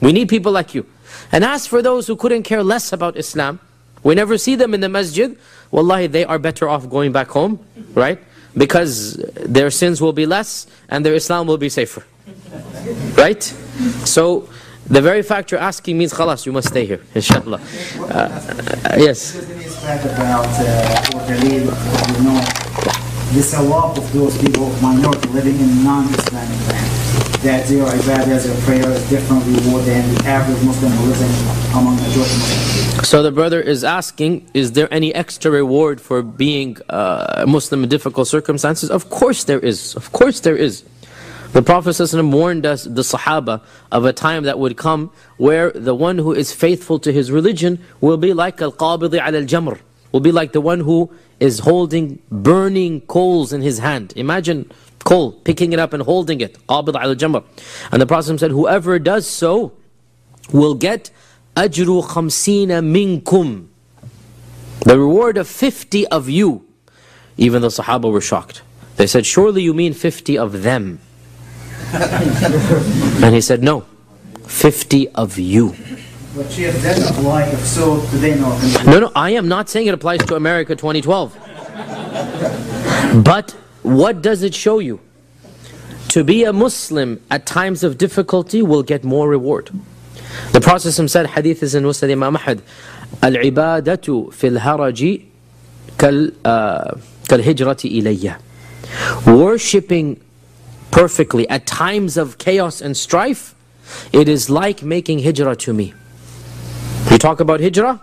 We need people like you. And as for those who couldn't care less about Islam, we never see them in the masjid, wallahi, they are better off going back home, right? Because their sins will be less and their Islam will be safer. Right? So, the very fact you're asking means, khalas, you must stay here, inshallah. Yes? About or Dalil, you know, the sawab of those people of minority living in non-Islamic lands, that their ibadah, their prayer is different reward than the average Muslim who lives among majority Muslims. So the brother is asking, is there any extra reward for being a Muslim in difficult circumstances? Of course there is. Of course there is. The Prophet ﷺ warned us, the Sahaba, of a time that would come where the one who is faithful to his religion will be like al-qabidi ala al-jamr, will be like the one who is holding burning coals in his hand. Imagine coal, picking it up and holding it, qabid ala al-jamr. And the Prophet ﷺ said, whoever does so will get ajru khamsina minkum, the reward of 50 of you. Even the Sahaba were shocked. They said, surely you mean 50 of them. And he said, no, 50 of you. But Sheikh, that apply if so today? No, I am not saying it applies to America 2012. But what does it show you? To be a Muslim at times of difficulty will get more reward. The Prophet said, hadith is in Musnad Imam Ahmad, al-ibadatu fil haraji kal-hijrati ilayya. Worshipping perfectly at times of chaos and strife, it is like making hijrah to me. We talk about hijrah,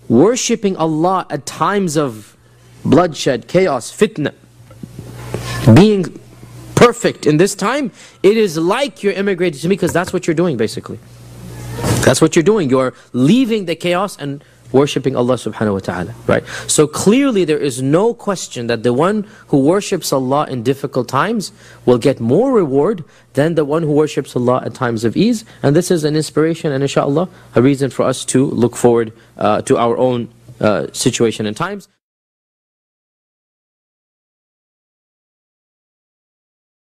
worshipping Allah at times of bloodshed, chaos, fitna, being perfect in this time, it is like you're immigrating to me, because that's what you're doing basically. That's what you're doing. You're leaving the chaos and worshipping Allah subhanahu wa ta'ala, right? So clearly there is no question that the one who worships Allah in difficult times will get more reward than the one who worships Allah at times of ease. And this is an inspiration and inshallah a reason for us to look forward to our own situation and times.